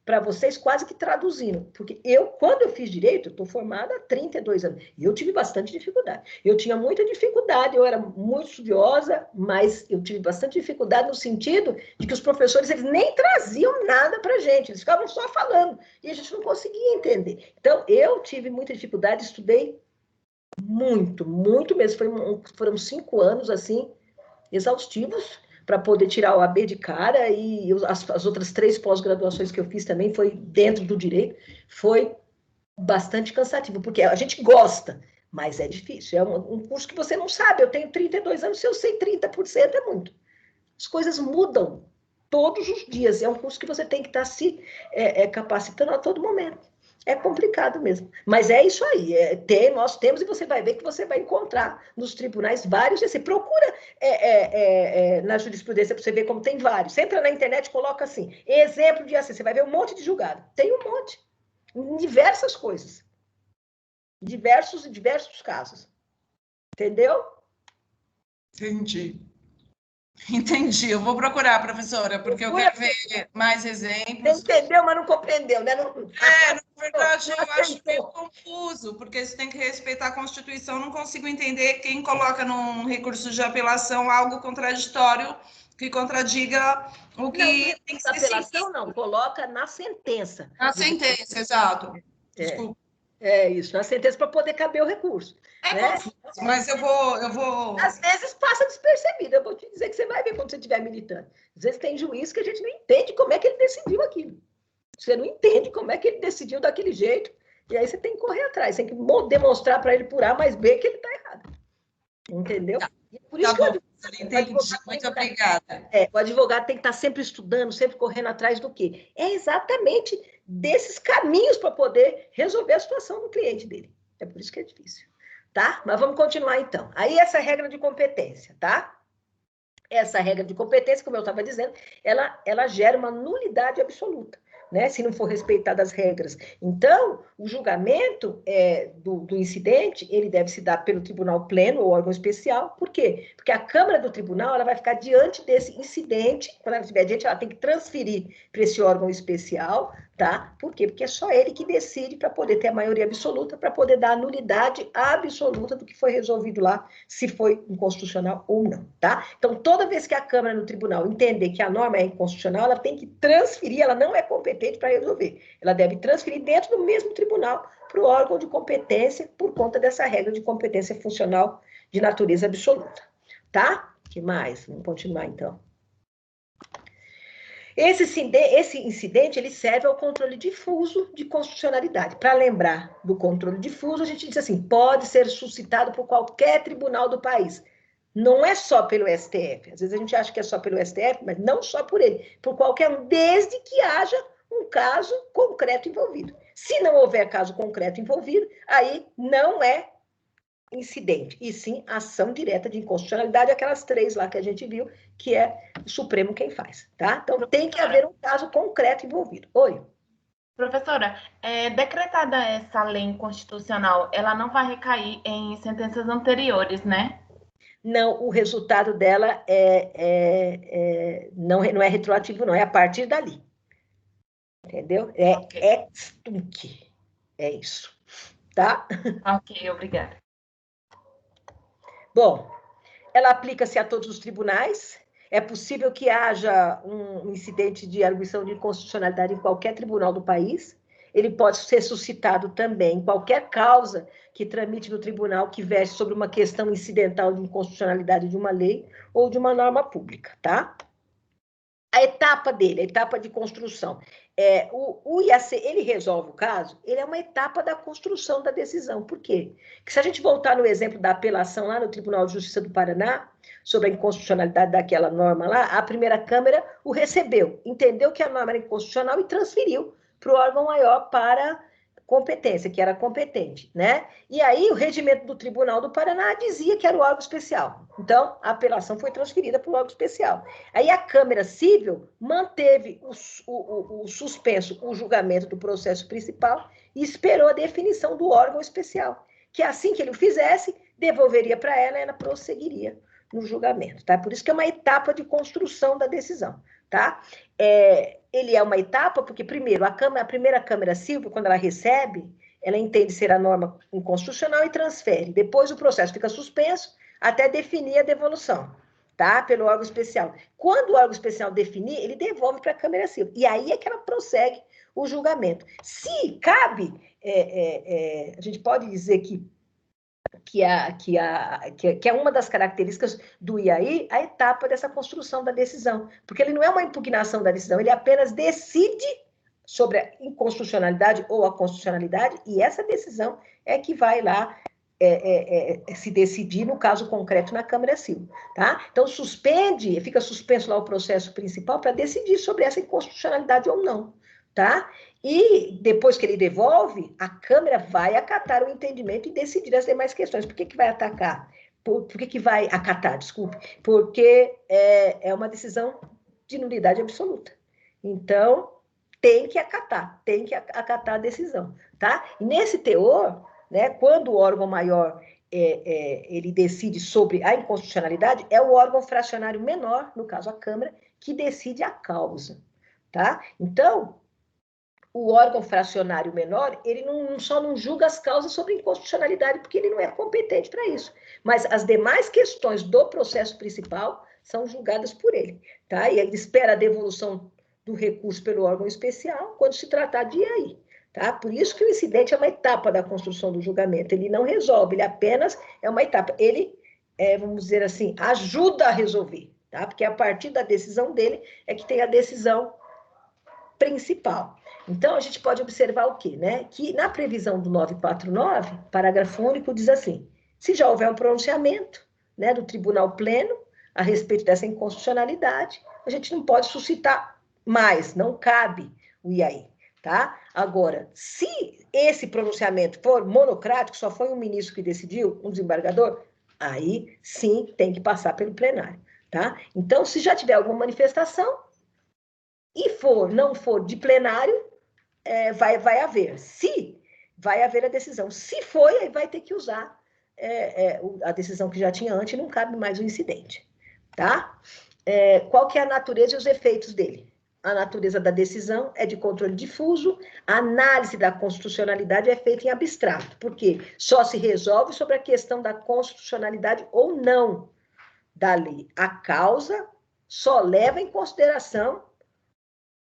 para vocês quase que traduzindo. Porque quando eu fiz direito, eu estou formada há 32 anos, e eu tive bastante dificuldade. Eu tinha muita dificuldade, eu era muito estudiosa, mas eu tive bastante dificuldade no sentido de que os professores eles nem traziam nada para a gente, eles ficavam só falando, e a gente não conseguia entender. Então, eu tive muita dificuldade, estudei muito, muito mesmo. Foram 5 anos, assim, exaustivos, para poder tirar o AB de cara, e as outras 3 pós-graduações que eu fiz também foi dentro do direito, foi bastante cansativo, porque a gente gosta, mas é difícil, é um curso que você não sabe. Eu tenho 32 anos, se eu sei 30% é muito. As coisas mudam todos os dias, é um curso que você tem que estar se capacitando a todo momento. É complicado mesmo, mas é isso aí, nós temos, e você vai ver que você vai encontrar nos tribunais vários, você procura na jurisprudência para você ver como tem vários. Você entra na internet e coloca assim, exemplo de assim, você vai ver um monte de julgado, tem um monte, em diversas coisas, diversos casos, entendeu? Entendi. Entendi. Eu vou procurar, professora, porque eu quero ver mais exemplos. Você entendeu, mas não compreendeu, né? Não... Na verdade, eu acho meio confuso, porque você tem que respeitar a Constituição. Não consigo entender quem coloca num recurso de apelação algo contraditório que contradiga o que não, tem que ser apelação não, coloca na sentença. Na sentença, exato. Desculpa. É isso, na sentença para poder caber o recurso. Né? Confuso, mas eu vou... Às vezes passa despercebido, eu vou te dizer que você vai ver quando você estiver militando. Às vezes tem juiz que a gente não entende como é que ele decidiu aquilo. Você não entende como é que ele decidiu daquele jeito, e aí você tem que correr atrás, tem que demonstrar para ele por A mais B que ele está errado. Entendeu? Tá, por isso bom, entendi. Muito obrigada. O advogado tem que estar sempre estudando, sempre correndo atrás do quê? É exatamente desses caminhos para poder resolver a situação do cliente dele. É por isso que é difícil. Tá? Mas vamos continuar, então. Aí, essa regra de competência, tá? Essa regra de competência, como eu estava dizendo, ela gera uma nulidade absoluta, né? Se não for respeitada as regras. Então, o julgamento do incidente, ele deve se dar pelo tribunal pleno ou órgão especial. Por quê? Porque a Câmara do Tribunal, ela vai ficar diante desse incidente, quando ela estiver diante, ela tem que transferir para esse órgão especial, tá? Por quê? Porque é só ele que decide para poder ter a maioria absoluta, para poder dar a nulidade absoluta do que foi resolvido lá, se foi inconstitucional ou não, tá? Então, toda vez que a Câmara no Tribunal entender que a norma é inconstitucional, ela tem que transferir, ela não é competente para resolver. Ela deve transferir dentro do mesmo tribunal para o órgão de competência, por conta dessa regra de competência funcional de natureza absoluta, tá? O que mais? Vamos continuar, então. Esse incidente, ele serve ao controle difuso de constitucionalidade. Para lembrar do controle difuso, a gente diz assim, pode ser suscitado por qualquer tribunal do país. Não é só pelo STF. Às vezes a gente acha que é só pelo STF, mas não só por ele. Por qualquer um, desde que haja um caso concreto envolvido. Se não houver caso concreto envolvido, aí não é incidente, e sim ação direta de inconstitucionalidade, aquelas 3 lá que a gente viu, que é o Supremo quem faz, tá? Então, tem que haver um caso concreto envolvido. Oi. Professora, decretada essa lei inconstitucional, ela não vai recair em sentenças anteriores, né? Não, o resultado dela não é retroativo, não, é a partir dali. Entendeu? É extunc. É isso. Tá? Ok, obrigada. Bom, ela aplica-se a todos os tribunais. É possível que haja um incidente de arguição de inconstitucionalidade em qualquer tribunal do país. Ele pode ser suscitado também em qualquer causa que tramite no tribunal que verse sobre uma questão incidental de inconstitucionalidade de uma lei ou de uma norma pública, tá? A etapa dele, a etapa de construção. O IAC, ele resolve o caso, ele é uma etapa da construção da decisão. Por quê? Porque se a gente voltar no exemplo da apelação lá no Tribunal de Justiça do Paraná, sobre a inconstitucionalidade daquela norma lá, a primeira Câmara o recebeu, entendeu que a norma era inconstitucional e transferiu para o órgão maior para competência, que era competente, né? E aí o regimento do Tribunal do Paraná dizia que era o órgão especial. Então, a apelação foi transferida para o órgão especial. Aí a Câmara Civil manteve o suspenso, o julgamento do processo principal e esperou a definição do órgão especial, que assim que ele o fizesse, devolveria para ela e ela prosseguiria no julgamento, tá? Por isso que é uma etapa de construção da decisão, tá? Ele é uma etapa porque, primeiro, a primeira Câmara Civil, quando ela recebe, ela entende ser a norma inconstitucional e transfere. Depois o processo fica suspenso até definir a devolução, tá? Pelo órgão especial. Quando o órgão especial definir, ele devolve para a Câmara Civil. E aí é que ela prossegue o julgamento. Se cabe, a gente pode dizer que é uma das características do IAI, a etapa dessa construção da decisão. Porque ele não é uma impugnação da decisão, ele apenas decide sobre a inconstitucionalidade ou a constitucionalidade, e essa decisão é que vai lá se decidir no caso concreto na Câmara Civil, tá? Então, fica suspenso lá o processo principal para decidir sobre essa inconstitucionalidade ou não, tá? E depois que ele devolve, a Câmara vai acatar o entendimento e decidir as demais questões. Por que vai atacar? Por que vai acatar, desculpe? Porque é uma decisão de nulidade absoluta. Então, tem que acatar a decisão, tá? E nesse teor, né, quando o órgão maior ele decide sobre a inconstitucionalidade, é o órgão fracionário menor, no caso a Câmara, que decide a causa, tá? Então, o órgão fracionário menor, ele só não julga as causas sobre inconstitucionalidade, porque ele não é competente para isso. Mas as demais questões do processo principal são julgadas por ele, tá? E ele espera a devolução do recurso pelo órgão especial quando se tratar de IAI, tá? Por isso que o incidente é uma etapa da construção do julgamento. Ele não resolve, ele apenas é uma etapa. Ele, vamos dizer assim, ajuda a resolver, tá? Porque a partir da decisão dele é que tem a decisão principal. Então, a gente pode observar o quê, né? Que na previsão do 949, parágrafo único, diz assim: se já houver um pronunciamento, né, do Tribunal Pleno a respeito dessa inconstitucionalidade, a gente não pode suscitar mais, não cabe o IAI, tá? Agora, se esse pronunciamento for monocrático, só foi um ministro que decidiu, um desembargador, aí sim tem que passar pelo plenário, tá? Então, se já tiver alguma manifestação e não for de plenário, vai haver. Se vai haver a decisão. Se foi, aí vai ter que usar a decisão que já tinha antes e não cabe mais o incidente, tá? Qual que é a natureza e os efeitos dele? A natureza da decisão é de controle difuso, a análise da constitucionalidade é feita em abstrato, porque só se resolve sobre a questão da constitucionalidade ou não da lei. A causa só leva em consideração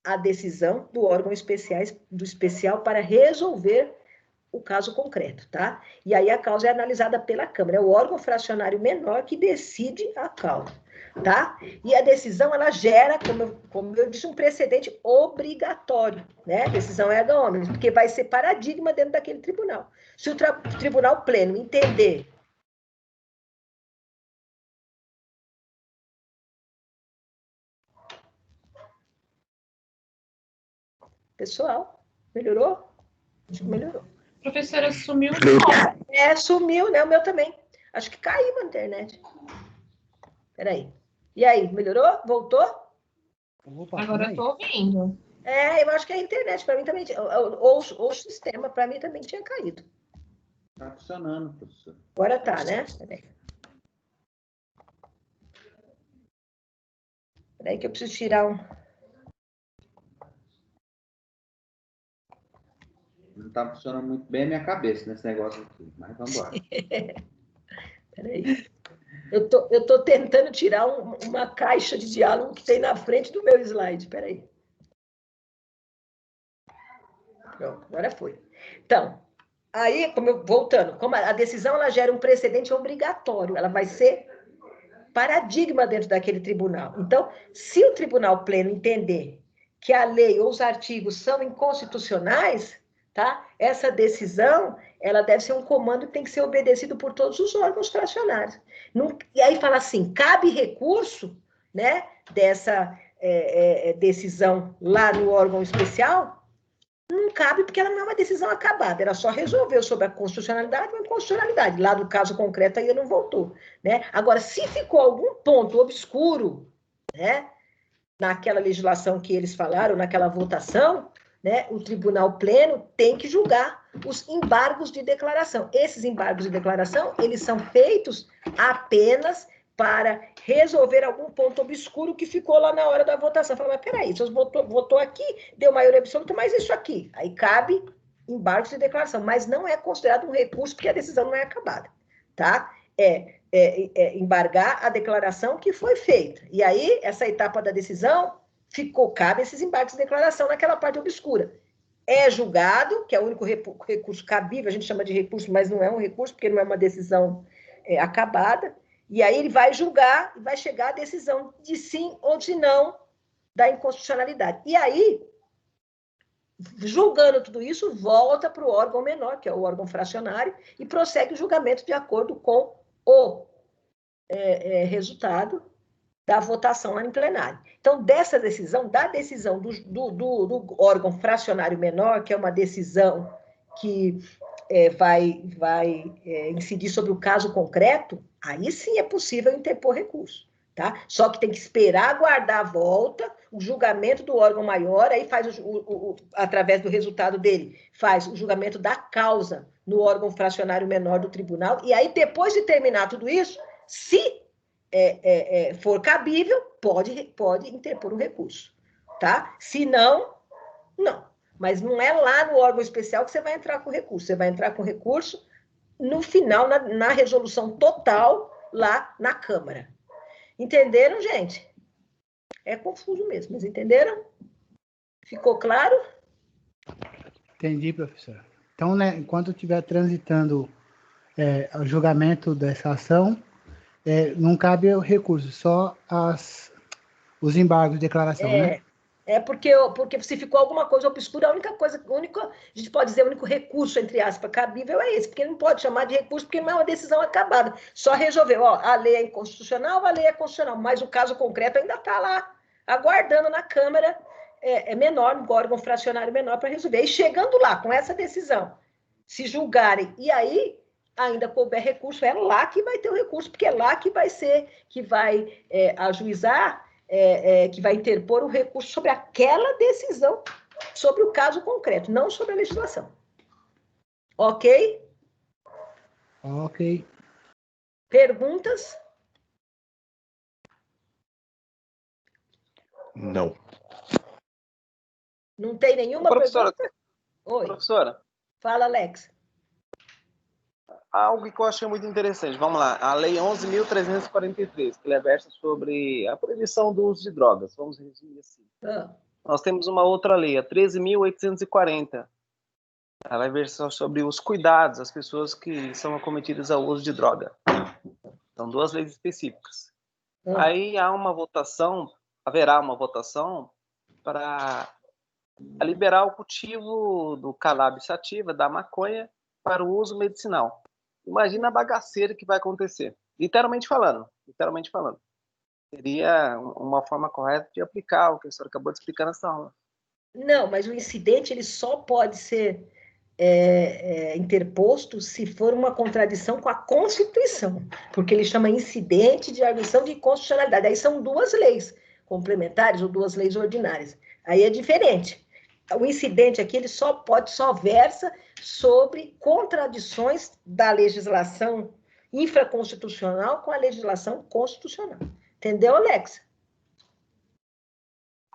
a decisão do órgão especial para resolver o caso concreto, tá? E aí a causa é analisada pela Câmara, é o órgão fracionário menor que decide a causa, tá? E a decisão, ela gera, como eu disse, um precedente obrigatório, né? Decisão erga omnes, porque vai ser paradigma dentro daquele tribunal. Se o Tribunal Pleno entender pessoal, melhorou? Acho que melhorou. Professora, sumiu. Sumiu, né? O meu também. Acho que caiu na internet. Peraí. E aí, melhorou? Voltou? Opa, Agora eu tô ouvindo. Eu acho que a internet para mim também, ou o sistema para mim também tinha caído. Tá funcionando, professor. Agora tá, né? Peraí que eu preciso tirar um... Não tá funcionando muito bem a minha cabeça nesse negócio aqui, mas vamos embora. Peraí. Eu tô tentando tirar uma caixa de diálogo que tem na frente do meu slide. Peraí. Pronto, agora foi. Então, aí, voltando, como a decisão ela gera um precedente obrigatório, ela vai ser paradigma dentro daquele tribunal. Então, se o Tribunal Pleno entender que a lei ou os artigos são inconstitucionais, tá? Essa decisão, ela deve ser um comando que tem que ser obedecido por todos os órgãos fracionários. E aí fala assim, cabe recurso, né, dessa decisão lá no órgão especial? Não cabe porque ela não é uma decisão acabada, ela só resolveu sobre a constitucionalidade ou inconstitucionalidade. Lá no caso concreto ainda não voltou, né? Agora, se ficou algum ponto obscuro, né, naquela legislação que eles falaram, naquela votação, né, o Tribunal Pleno tem que julgar os embargos de declaração. Esses embargos de declaração, eles são feitos apenas para resolver algum ponto obscuro que ficou lá na hora da votação. Fala, mas peraí, você votou aqui, deu maioria absoluta, mas isso aqui. Aí cabe embargos de declaração, mas não é considerado um recurso porque a decisão não é acabada, tá? Embargar a declaração que foi feita. E aí, essa etapa da decisão, cabe esses embargos de declaração naquela parte obscura. É julgado, que é o único recurso cabível, a gente chama de recurso, mas não é um recurso, porque não é uma decisão acabada. E aí ele vai julgar e vai chegar à decisão de sim ou de não da inconstitucionalidade. E aí, julgando tudo isso, volta para o órgão menor, que é o órgão fracionário, e prossegue o julgamento de acordo com o resultado da votação lá em plenário. Então, da decisão do órgão fracionário menor, que é uma decisão que vai incidir sobre o caso concreto, aí sim é possível interpor recurso, tá? Só que tem que esperar aguardar a volta, o julgamento do órgão maior, aí faz através do resultado dele, faz o julgamento da causa no órgão fracionário menor do tribunal, e aí depois de terminar tudo isso, se for cabível, pode interpor um recurso, tá? Se não, não. Mas não é lá no órgão especial que você vai entrar com recurso, você vai entrar com recurso no final, na resolução total, lá na Câmara. Entenderam, gente? É confuso mesmo, mas entenderam? Ficou claro? Entendi, professora. Então, né, enquanto estiver transitando o julgamento dessa ação, não cabe o recurso, só os embargos de declaração, né? Porque se ficou alguma coisa obscura, a gente pode dizer, o único recurso, entre aspas, cabível é esse, porque não pode chamar de recurso, porque não é uma decisão acabada. Só resolveu, a lei é inconstitucional, a lei é constitucional, mas o caso concreto ainda está lá, aguardando na Câmara menor, no órgão fracionário menor, para resolver. E chegando lá, com essa decisão, se julgarem, e aí ainda couber recurso, é lá que vai ter o recurso, porque é lá que vai ajuizar, que vai interpor o recurso sobre aquela decisão, sobre o caso concreto, não sobre a legislação. Ok? Ok. Perguntas? Não. Não tem nenhuma pergunta? Oi. Professora. Fala, Alex. Algo que eu achei muito interessante. Vamos lá. A Lei 11.343, que versa sobre a proibição do uso de drogas. Vamos resumir assim. Nós temos uma outra lei, a 13.840. Ela vai versar sobre os cuidados das pessoas que são acometidas ao uso de droga. São duas leis específicas. Aí haverá uma votação para liberar o cultivo do cannabis sativa, da maconha, para o uso medicinal. Imagina a bagaceira que vai acontecer. Literalmente falando. Seria uma forma correta de aplicar o que a senhora acabou de explicar nessa aula. Não, mas o incidente ele só pode ser interposto se for uma contradição com a Constituição, porque ele chama incidente de arguição de inconstitucionalidade. Aí são duas leis complementares ou duas leis ordinárias. Aí é diferente. O incidente aqui ele só versa sobre contradições da legislação infraconstitucional com a legislação constitucional. Entendeu, Alex?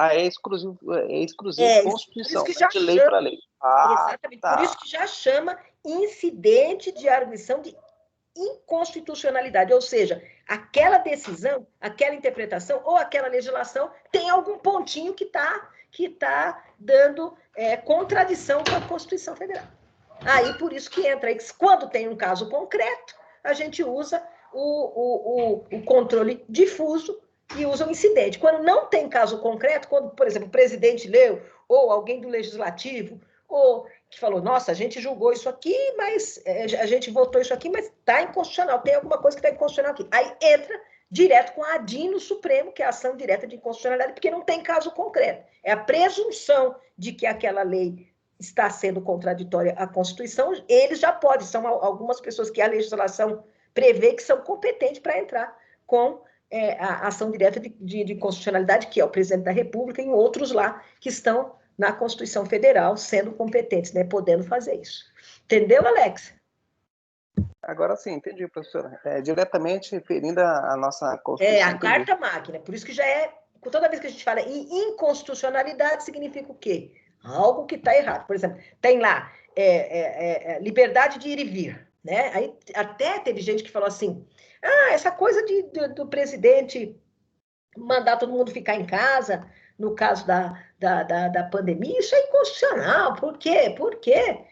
É exclusivo Constituição, de lei para lei. Exatamente, tá. Por isso que já chama incidente de arguição de inconstitucionalidade, ou seja, aquela decisão, aquela interpretação ou aquela legislação tem algum pontinho que está dando contradição com a Constituição Federal. Aí, por isso que entra. Quando tem um caso concreto, a gente usa o controle difuso e usa o incidente. Quando não tem caso concreto, quando, por exemplo, o presidente leu, ou alguém do legislativo, ou que falou, nossa, a gente julgou isso aqui, mas a gente votou isso aqui, mas está inconstitucional, tem alguma coisa que está inconstitucional aqui. Aí entra direto com a ADIM no Supremo, que é a ação direta de inconstitucionalidade, porque não tem caso concreto. É a presunção de que aquela lei está sendo contraditória à Constituição, eles já podem, são algumas pessoas que a legislação prevê que são competentes para entrar com a ação direta de constitucionalidade, que é o presidente da República e outros lá que estão na Constituição Federal sendo competentes, né, podendo fazer isso. Entendeu, Alex? Agora sim, entendi, professora. Diretamente referindo à nossa Constituição. A carta máquina, por isso que já toda vez que a gente fala em inconstitucionalidade, significa o quê? Algo que está errado. Por exemplo, tem lá liberdade de ir e vir, né? Aí até teve gente que falou assim, essa coisa do presidente mandar todo mundo ficar em casa, no caso da pandemia, isso é inconstitucional. Por quê? Por quê?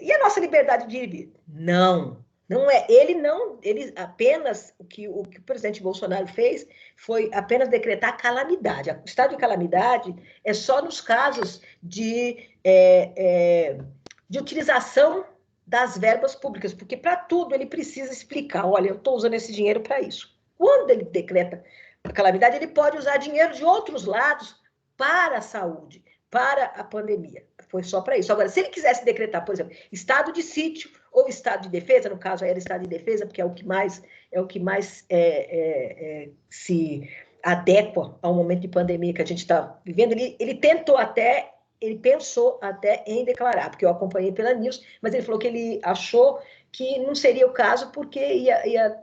E a nossa liberdade de ir e vir? Não é. Ele apenas, o que o presidente Bolsonaro fez foi apenas decretar calamidade. O estado de calamidade é só nos casos de utilização das verbas públicas, porque para tudo ele precisa explicar, olha, eu estou usando esse dinheiro para isso. Quando ele decreta a calamidade, ele pode usar dinheiro de outros lados para a saúde, para a pandemia. Foi só para isso. Agora, se ele quisesse decretar, por exemplo, estado de sítio ou estado de defesa, no caso era estado de defesa, porque é o que mais se adequa ao momento de pandemia que a gente está vivendo. Ele pensou até em declarar, porque eu acompanhei pela News, mas ele falou que ele achou que não seria o caso, porque ia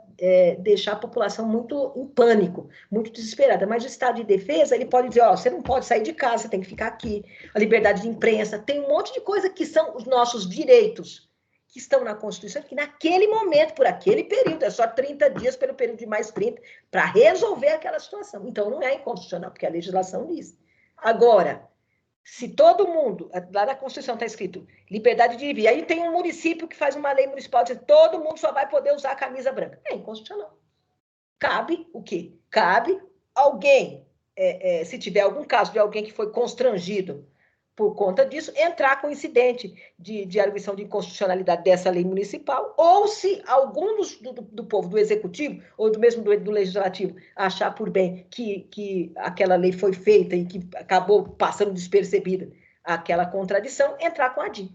deixar a população muito em pânico, muito desesperada. Mas o estado de defesa, ele pode dizer, você não pode sair de casa, você tem que ficar aqui. A liberdade de imprensa, tem um monte de coisa que são os nossos direitos, que estão na Constituição, que naquele momento, por aquele período, é só 30 dias pelo período de mais 30, para resolver aquela situação. Então, não é inconstitucional, porque a legislação diz. Agora, se todo mundo, lá na Constituição está escrito liberdade de ir, e aí tem um município que faz uma lei municipal que diz que todo mundo só vai poder usar a camisa branca. É inconstitucional. Cabe o quê? Cabe alguém, se tiver algum caso de alguém que foi constrangido por conta disso, entrar com incidente de arguição de inconstitucionalidade dessa lei municipal, ou se algum do povo, do executivo, ou do mesmo do legislativo, achar por bem que aquela lei foi feita e que acabou passando despercebida aquela contradição, entrar com a DIN.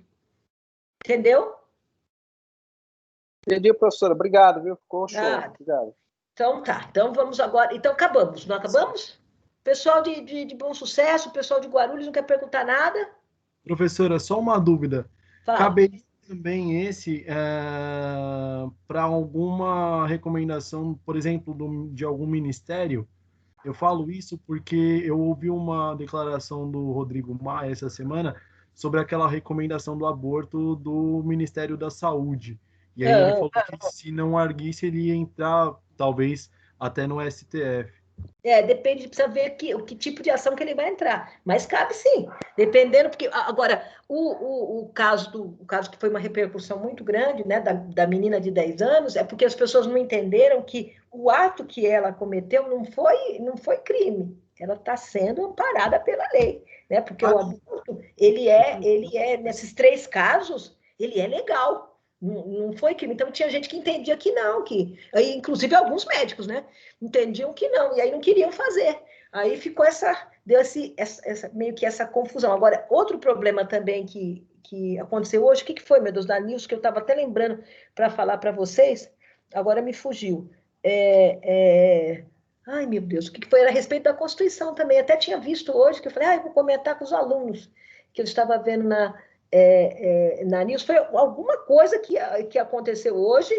Entendeu? Entendi, professora. Obrigado, viu? Ficou show. Obrigado. Então tá. Então vamos agora. Então acabamos. Não acabamos? Pessoal de Bom Sucesso, pessoal de Guarulhos, não quer perguntar nada? Professora, só uma dúvida. Fala. Caberia também para alguma recomendação, por exemplo, de algum ministério? Eu falo isso porque eu ouvi uma declaração do Rodrigo Maia essa semana sobre aquela recomendação do aborto do Ministério da Saúde. E aí ele falou que se não arguisse, ele ia entrar, talvez, até no STF. Depende, precisa ver o que tipo de ação que ele vai entrar. Mas cabe sim, dependendo, porque agora, o caso que foi uma repercussão muito grande, né, da menina de 10 anos, é porque as pessoas não entenderam que o ato que ela cometeu não foi crime. Ela está sendo amparada pela lei, né? Porque o aborto, ele é, nesses 3 casos, ele é legal. Não foi crime. Então, tinha gente que entendia que não, inclusive alguns médicos, né? Entendiam que não, e aí não queriam fazer. Aí ficou meio que essa confusão. Agora, outro problema também que aconteceu hoje, o que foi, meu Deus, da News, que eu estava até lembrando para falar para vocês, agora me fugiu. Ai, meu Deus, o que foi? Era a respeito da Constituição também. Até tinha visto hoje, que eu falei, eu vou comentar com os alunos, que eu estava vendo na News. Foi alguma coisa que aconteceu hoje.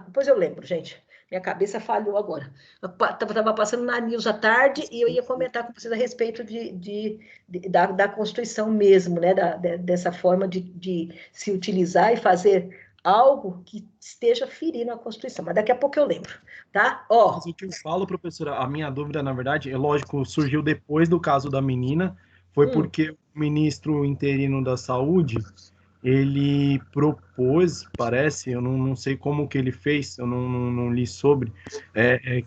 Depois eu lembro, gente. Minha cabeça falhou agora. Estava passando na News à tarde e eu ia comentar com vocês a respeito da Constituição mesmo, né? Dessa forma de se utilizar e fazer algo que esteja ferindo a Constituição. Mas daqui a pouco eu lembro, tá? Mas o que eu falo, professora, a minha dúvida, na verdade, lógico, surgiu depois do caso da menina, foi porque o ministro interino da Saúde, ele propôs, parece, eu não sei como que ele fez, eu não li sobre,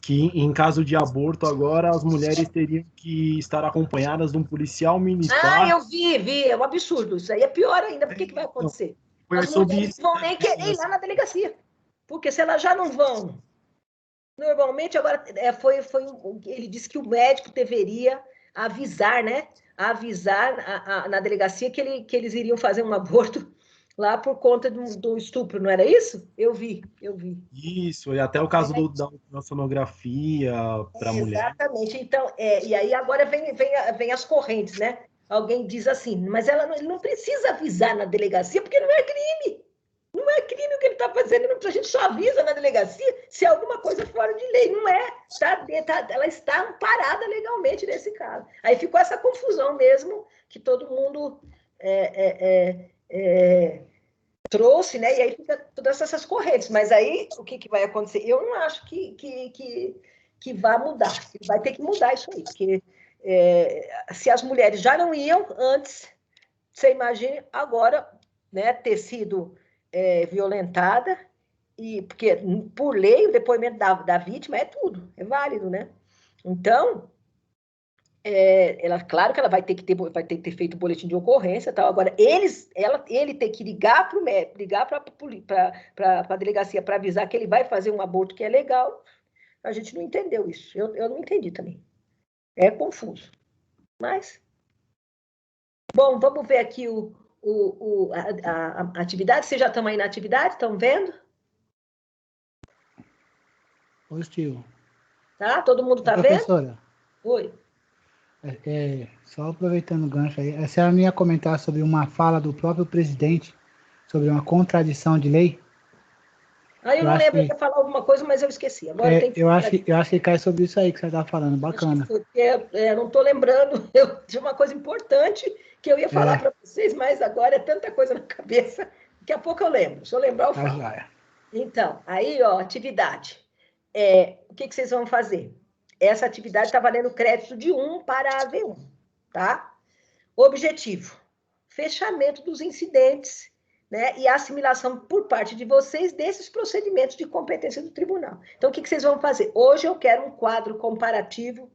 que em caso de aborto agora as mulheres teriam que estar acompanhadas de um policial militar. Eu vi, é um absurdo, isso aí é pior ainda, por que vai acontecer? As mulheres não vão nem querer ir lá na delegacia, porque se elas já não vão, normalmente agora, ele disse que o médico deveria avisar, né? Na delegacia que eles iriam fazer um aborto lá por conta do estupro, não era isso? Eu vi. Isso, e até o caso da sonografia para a mulher. Exatamente, então, e aí agora vem as correntes, né? Alguém diz assim, mas ela não precisa avisar na delegacia, porque não é crime. Não é crime o que ele está fazendo, a gente só avisa na delegacia se é alguma coisa fora de lei. Não é, ela está amparada legalmente nesse caso. Aí ficou essa confusão mesmo, que todo mundo trouxe, né? E aí fica todas essas correntes. Mas aí, o que vai acontecer? Eu não acho que vai mudar. Vai ter que mudar isso aí, porque se as mulheres já não iam antes, você imagine agora, né, ter sido violentada, porque por lei o depoimento da vítima é tudo, é válido, né? Então, claro que ela vai ter que ter feito o boletim de ocorrência, tal. Agora ele tem que ligar para o médico, ligar para a delegacia para avisar que ele vai fazer um aborto que é legal. A gente não entendeu isso, eu não entendi também. É confuso. Mas, bom, vamos ver aqui a atividade? Vocês já estão aí na atividade? Estão vendo? Positivo. Tá? Todo mundo está vendo? Professora. Oi. Só aproveitando o gancho aí, a senhora não ia comentar sobre uma fala do próprio presidente sobre uma contradição de lei? Eu não lembro, eu ia falar alguma coisa, mas eu esqueci. Agora tem que... eu acho que cai sobre isso aí que você estava falando, bacana. Não estou lembrando de uma coisa importante que eu ia falar para vocês, mas agora é tanta coisa na cabeça, daqui a pouco eu lembro. Se eu lembrar, eu falo. Então, aí, atividade. O que vocês vão fazer? Essa atividade está valendo crédito de 1 para a AV1, tá? Objetivo: fechamento dos incidentes, né, e a assimilação por parte de vocês desses procedimentos de competência do tribunal. Então, o que vocês vão fazer? Hoje eu quero um quadro comparativo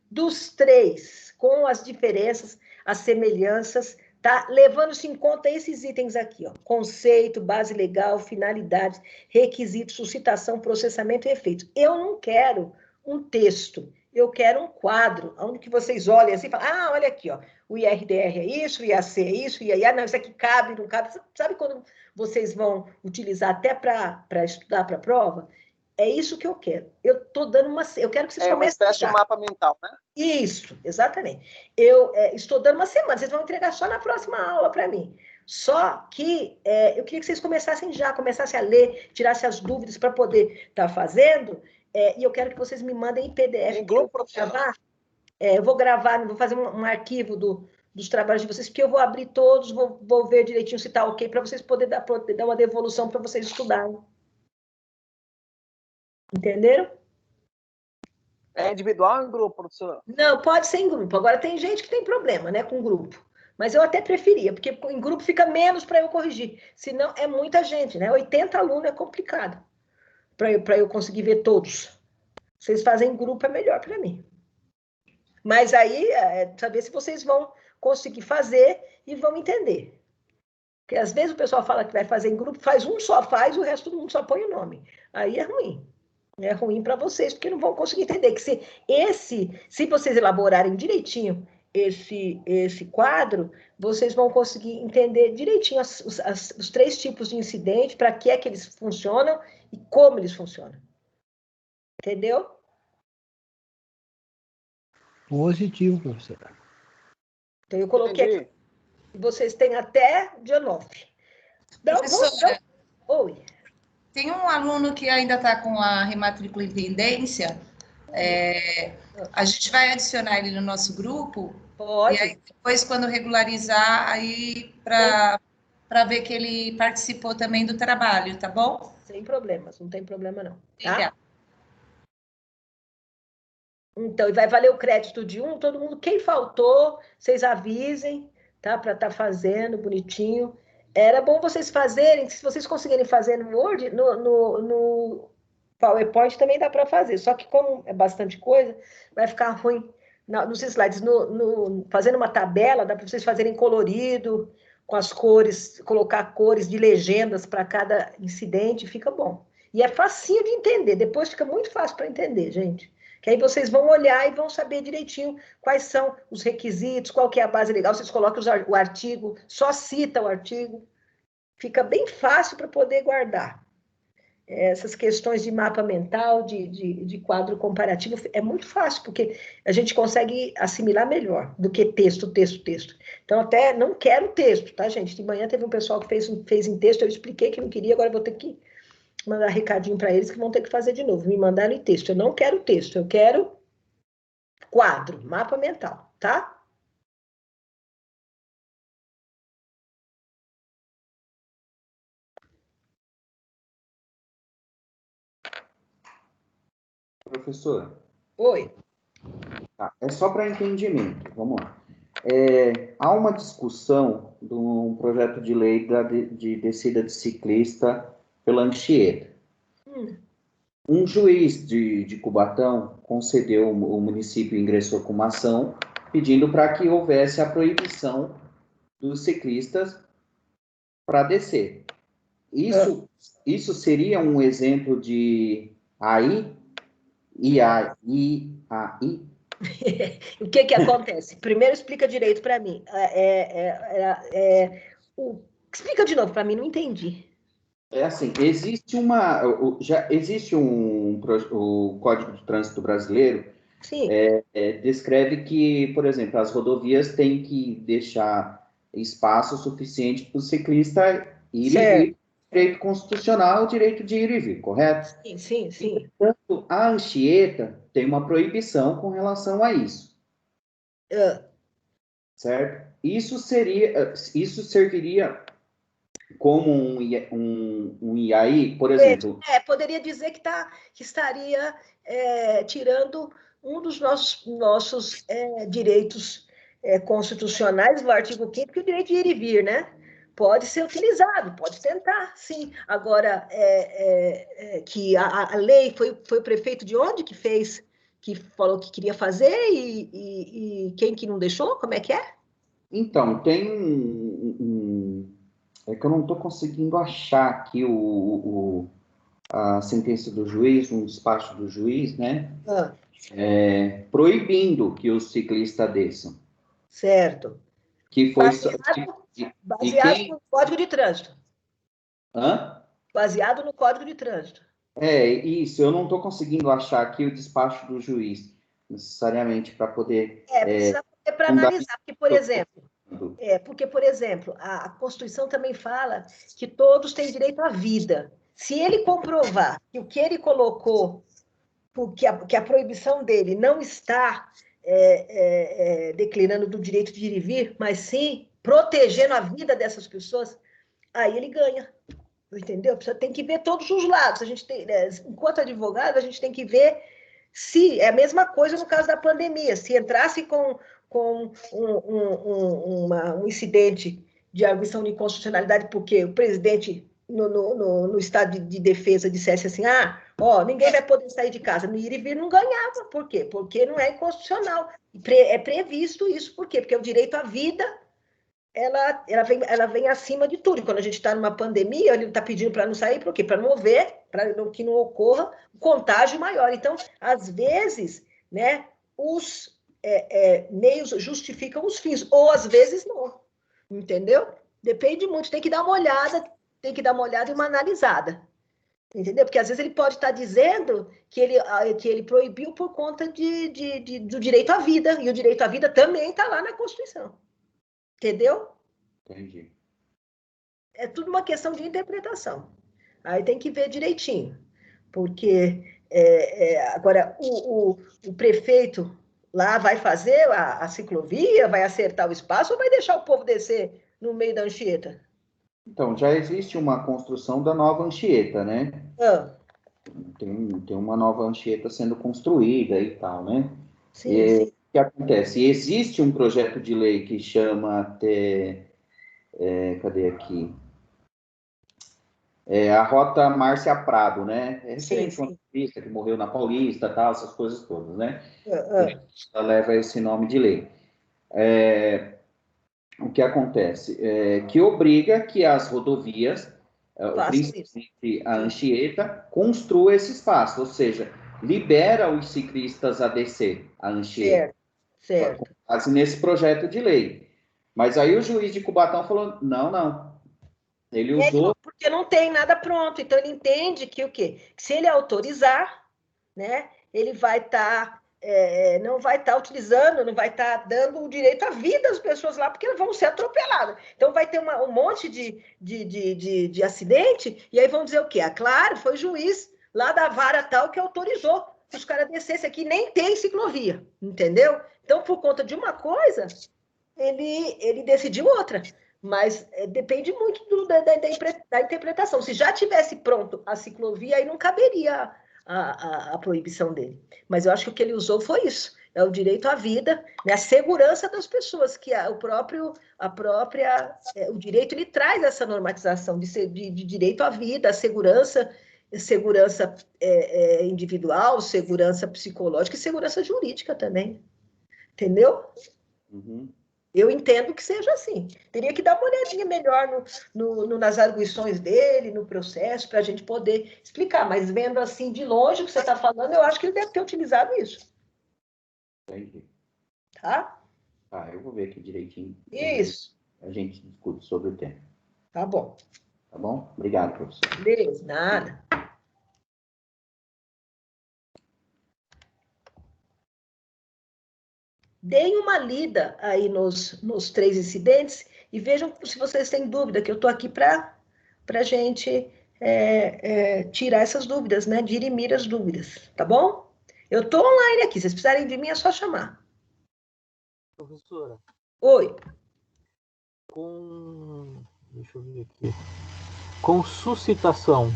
dos 3, com as diferenças, as semelhanças, tá? Levando-se em conta esses itens aqui, ó: conceito, base legal, finalidades, requisitos, suscitação, processamento e efeitos. Eu não quero um texto, eu quero um quadro, onde que vocês olhem assim e falam, olha aqui, ó, o IRDR é isso, o IAC é isso, o IAA, não, isso aqui cabe, não cabe. Sabe quando vocês vão utilizar até para estudar para a prova? É isso que eu quero. Eu estou dando eu quero que vocês comecem a... uma espécie de mapa mental, né? Isso, exatamente. Eu estou dando uma semana, vocês vão entregar só na próxima aula para mim. Só que eu queria que vocês começassem a ler, tirassem as dúvidas para poder estar fazendo, e eu quero que vocês me mandem em PDF. Um grupo profissional. Eu vou gravar, vou fazer um arquivo dos trabalhos de vocês, porque eu vou abrir todos, vou ver direitinho se está ok, para vocês poderem dar uma devolução para vocês estudarem. Entenderam? É individual ou em grupo, professor? Não, pode ser em grupo. Agora, tem gente que tem problema, né, com grupo. Mas eu até preferia, porque em grupo fica menos para eu corrigir. Senão, é muita gente, né? 80 alunos é complicado para eu conseguir ver todos. Vocês fazem em grupo, é melhor para mim. Mas aí, saber se vocês vão conseguir fazer e vão entender. Porque às vezes o pessoal fala que vai fazer em grupo, faz um só, o resto do mundo só põe o nome. Aí é ruim. É ruim para vocês, porque não vão conseguir entender. Que se vocês elaborarem direitinho esse quadro, vocês vão conseguir entender direitinho os 3 tipos de incidente, para que é que eles funcionam e como eles funcionam. Entendeu? Positivo, professora. Então, eu coloquei aqui. Vocês têm até dia 9. Professora, oi. Tem um aluno que ainda está com a rematrícula em pendência. A gente vai adicionar ele no nosso grupo. Pode. E aí, depois, quando regularizar, aí para ver que ele participou também do trabalho, tá bom? Sem problemas, não tem problema não. Tá? Obrigada. Então, e vai valer o crédito de 1, todo mundo. Quem faltou, vocês avisem, tá? Para estar fazendo bonitinho. Era bom vocês fazerem, se vocês conseguirem fazer no Word, no PowerPoint também dá para fazer. Só que como é bastante coisa, vai ficar ruim nos slides. Fazendo uma tabela, dá para vocês fazerem colorido, com as cores, colocar cores de legendas para cada incidente, fica bom. E é facinho de entender, depois fica muito fácil para entender, gente. Que aí vocês vão olhar e vão saber direitinho quais são os requisitos, qual que é a base legal, vocês colocam o artigo, só cita o artigo. Fica bem fácil para poder guardar. Essas questões de mapa mental, de quadro comparativo, é muito fácil, porque a gente consegue assimilar melhor do que texto. Então, até não quero texto, tá, gente? De manhã teve um pessoal que fez em texto, eu expliquei que não queria, agora eu vou ter que mandar recadinho para eles que vão ter que fazer de novo. Me mandaram em texto. Eu não quero texto, eu quero quadro, mapa mental, tá? Professora. Oi. Tá, é só para entendimento, vamos lá. Há uma discussão de um projeto de lei de descida de ciclista pela Anchieta. Um juiz de Cubatão concedeu, o município ingressou com uma ação pedindo para que houvesse a proibição dos ciclistas para descer. Isso seria um exemplo de AI? O que acontece? Primeiro explica direito para mim. Explica de novo para mim, não entendi. É assim, já existe o Código de Trânsito Brasileiro, Sim. Descreve que, por exemplo, as rodovias têm que deixar espaço suficiente para o ciclista ir e vir. Direito constitucional, o direito de ir e vir, correto? Sim. Portanto, a Anchieta tem uma proibição com relação a isso. Certo? Isso serviria como um IAI, por exemplo. Poderia dizer que estaria tirando um dos nossos direitos constitucionais, do artigo 5º, que é o direito de ir e vir, né? Pode ser utilizado, pode tentar, sim. Agora, que a lei foi o prefeito de onde que fez, que falou que queria fazer e quem que não deixou? Como é que é? Então, tem é que eu não estou conseguindo achar aqui a sentença do juiz, um despacho do juiz, né? Proibindo que os ciclistas desçam. Certo. Que foi baseado no Código de Trânsito. Hã? Baseado no Código de Trânsito. Isso. Eu não estou conseguindo achar aqui o despacho do juiz, necessariamente, para poder... precisa ter para analisar, porque, por exemplo, a Constituição também fala que todos têm direito à vida. Se ele comprovar que o que ele colocou, que a proibição dele não está declinando do direito de ir e vir, mas sim protegendo a vida dessas pessoas, aí ele ganha. Entendeu? Tem que ver todos os lados. A gente tem, enquanto advogado, a gente tem que ver se é a mesma coisa no caso da pandemia. Se entrasse com um incidente de arguição de inconstitucionalidade, porque o presidente, no estado de defesa, dissesse assim, ninguém vai poder sair de casa, no ir e vir não ganhava. Por quê? Porque não é inconstitucional. É previsto isso. Por quê? Porque o direito à vida ela vem acima de tudo. E quando a gente está numa pandemia, ele está pedindo para não sair, por quê? Para não haver, para que não ocorra um contágio maior. Então, às vezes, né, os meios justificam os fins, ou às vezes não. Entendeu? Depende muito, tem que dar uma olhada e uma analisada. Entendeu? Porque às vezes ele pode estar dizendo que ele proibiu por conta do direito à vida, e o direito à vida também está lá na Constituição. Entendeu? Entendi. É tudo uma questão de interpretação. Aí tem que ver direitinho. Porque agora o prefeito lá vai fazer a ciclovia, vai acertar o espaço ou vai deixar o povo descer no meio da Anchieta? Então, já existe uma construção da nova Anchieta, né? Tem uma nova Anchieta sendo construída e tal, né? Sim. O que acontece? Existe um projeto de lei que chama cadê aqui? A Rota Márcia Prado, né? Referente a uma turista que morreu na Paulista, tal, essas coisas todas, né? Ela leva esse nome de lei. O que acontece? Que obriga que as rodovias, principalmente a Anchieta, construa esse espaço, ou seja, libera os ciclistas a descer a Anchieta. Certo. Assim, nesse projeto de lei. Mas aí o juiz de Cubatão falou, não. Ele usou... Porque não tem nada pronto. Então, ele entende que o quê? Que se ele autorizar, né, ele vai estar... não vai estar utilizando, não vai estar dando o direito à vida às pessoas lá, porque elas vão ser atropeladas. Então, vai ter um monte de acidente, e aí vão dizer o quê? Claro, foi o juiz lá da vara tal que autorizou que os caras descessem aqui, nem tem ciclovia, entendeu? Então, por conta de uma coisa, ele decidiu outra. Mas depende muito da interpretação. Se já tivesse pronto a ciclovia, aí não caberia a proibição dele. Mas eu acho que o que ele usou foi isso. É o direito à vida, né? A segurança das pessoas, que o direito ele traz essa normatização de direito à vida, a segurança individual, segurança psicológica e segurança jurídica também. Entendeu? Uhum. Eu entendo que seja assim. Teria que dar uma olhadinha melhor nas arguições dele, no processo, para a gente poder explicar. Mas vendo assim de longe o que você está falando, eu acho que ele deve ter utilizado isso. Entendi. Tá? Eu vou ver aqui direitinho. Isso. a gente discute sobre o tema. Tá bom. Tá bom? Obrigado, professor. Beleza, nada. Deem uma lida aí nos 3 incidentes e vejam se vocês têm dúvida, que eu estou aqui para a gente tirar essas dúvidas, né? Dirimir as dúvidas, tá bom? Eu estou online aqui, se vocês precisarem de mim, é só chamar. Professora. Oi. Deixa eu ver aqui. Com suscitação,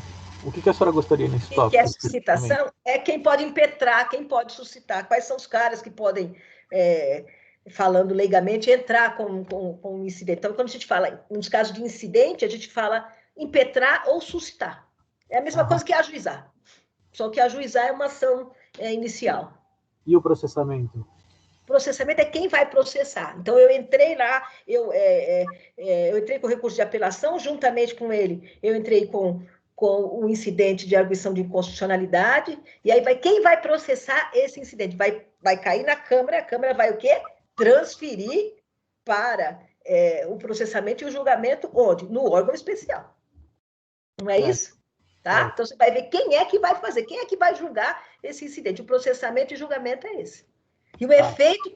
o que a senhora gostaria nesse tópico? O que é suscitação? É quem pode impetrar, quem pode suscitar. Quais são os caras que podem, falando leigamente, entrar com um incidente? Então, quando a gente fala, nos casos de incidente, a gente fala impetrar ou suscitar. É a mesma coisa que ajuizar. Só que ajuizar é uma ação inicial. E o processamento? Processamento é quem vai processar. Então, eu entrei lá, eu entrei com o recurso de apelação, juntamente com ele, eu entrei com o incidente de arguição de inconstitucionalidade, e aí quem vai processar esse incidente? Vai cair na Câmara, a Câmara vai o quê? Transferir para o processamento e o julgamento onde? No órgão especial. Não é isso? Tá? Então, você vai ver quem é que vai fazer, quem é que vai julgar esse incidente. O processamento e o julgamento é esse. E o efeito,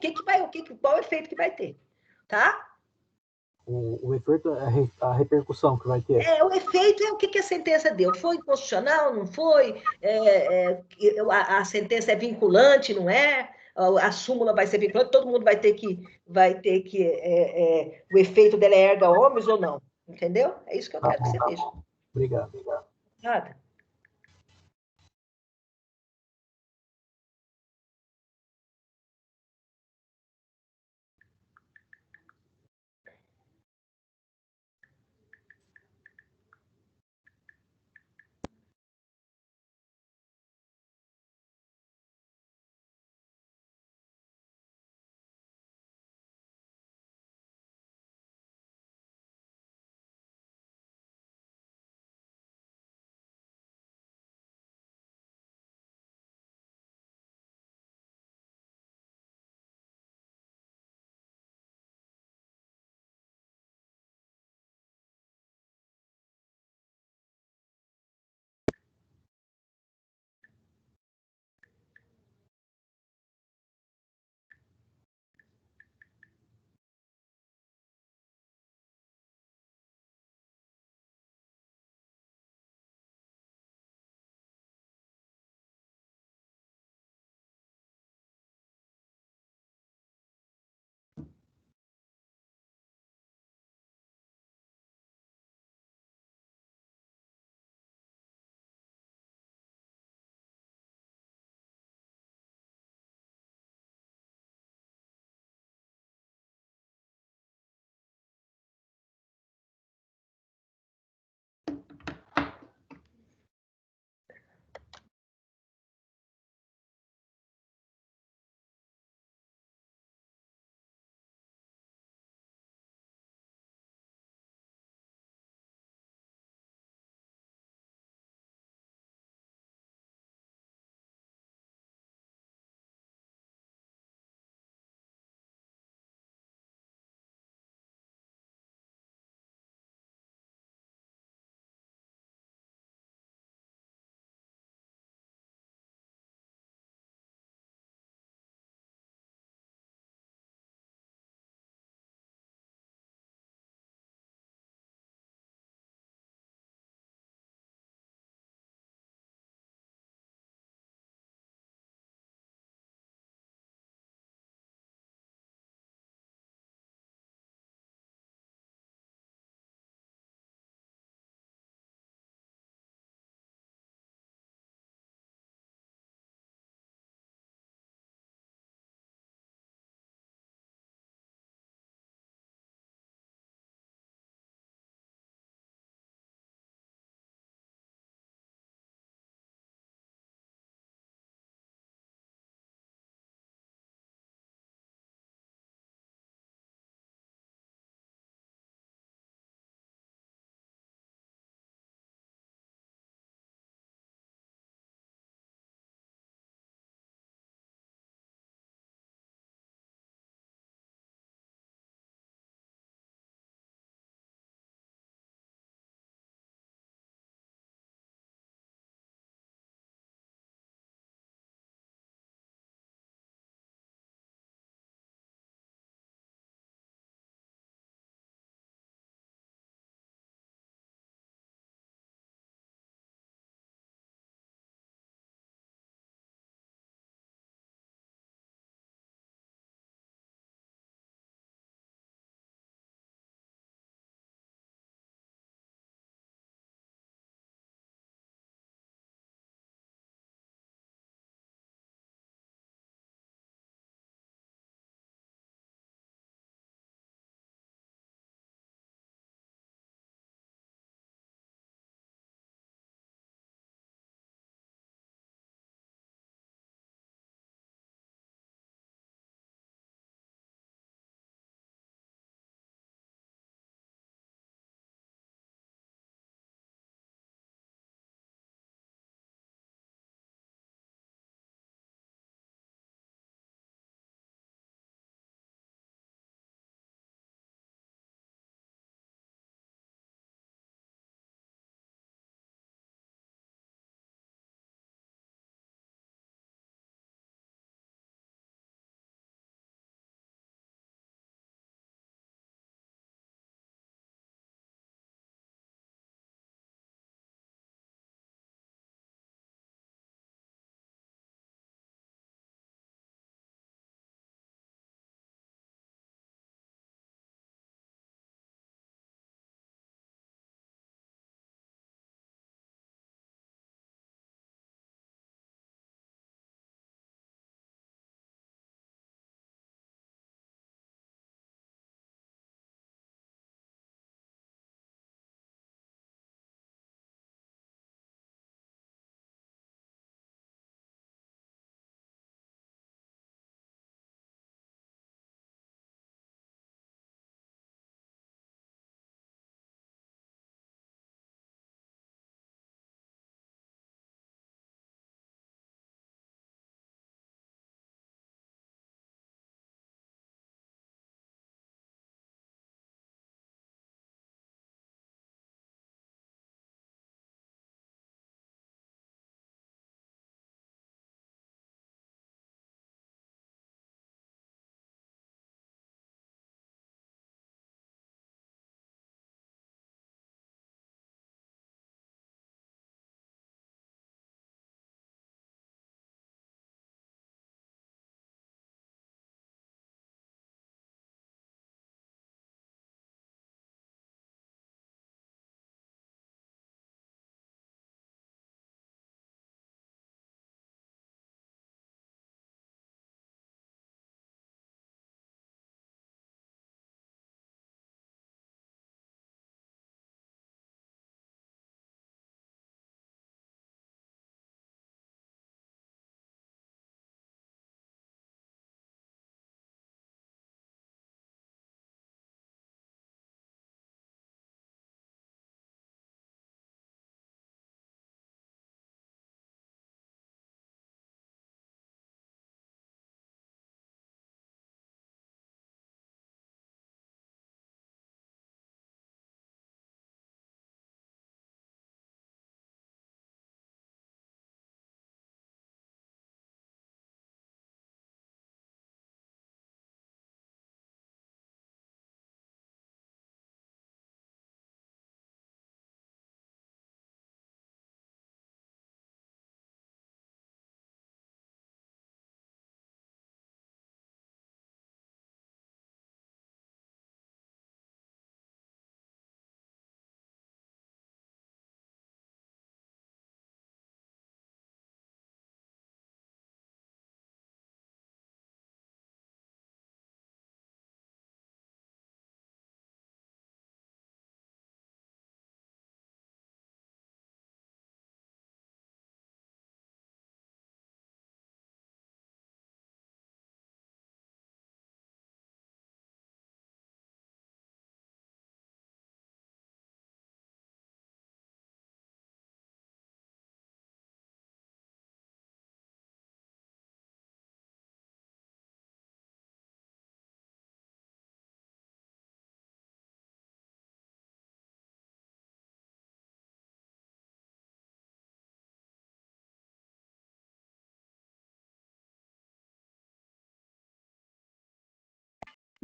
qual o efeito que vai ter? Tá? O efeito é a repercussão que vai ter. O efeito é o que a sentença deu. Foi inconstitucional, não foi? A sentença é vinculante, não é? A súmula vai ser vinculante, todo mundo vai ter que o efeito dela é erga omnes ou não. Entendeu? É isso que eu quero que você veja. Obrigado. Nada.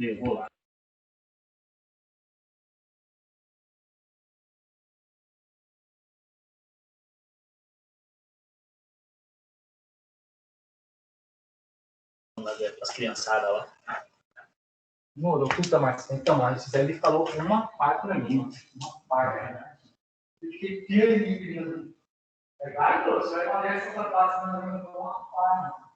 Eu vou lá. As criançadas lá. Moro, puta, mas então, ele falou uma parte pra mim. Uma parte, né? Eu fiquei feliz. Vai, você vai fazer essa parte, uma parte.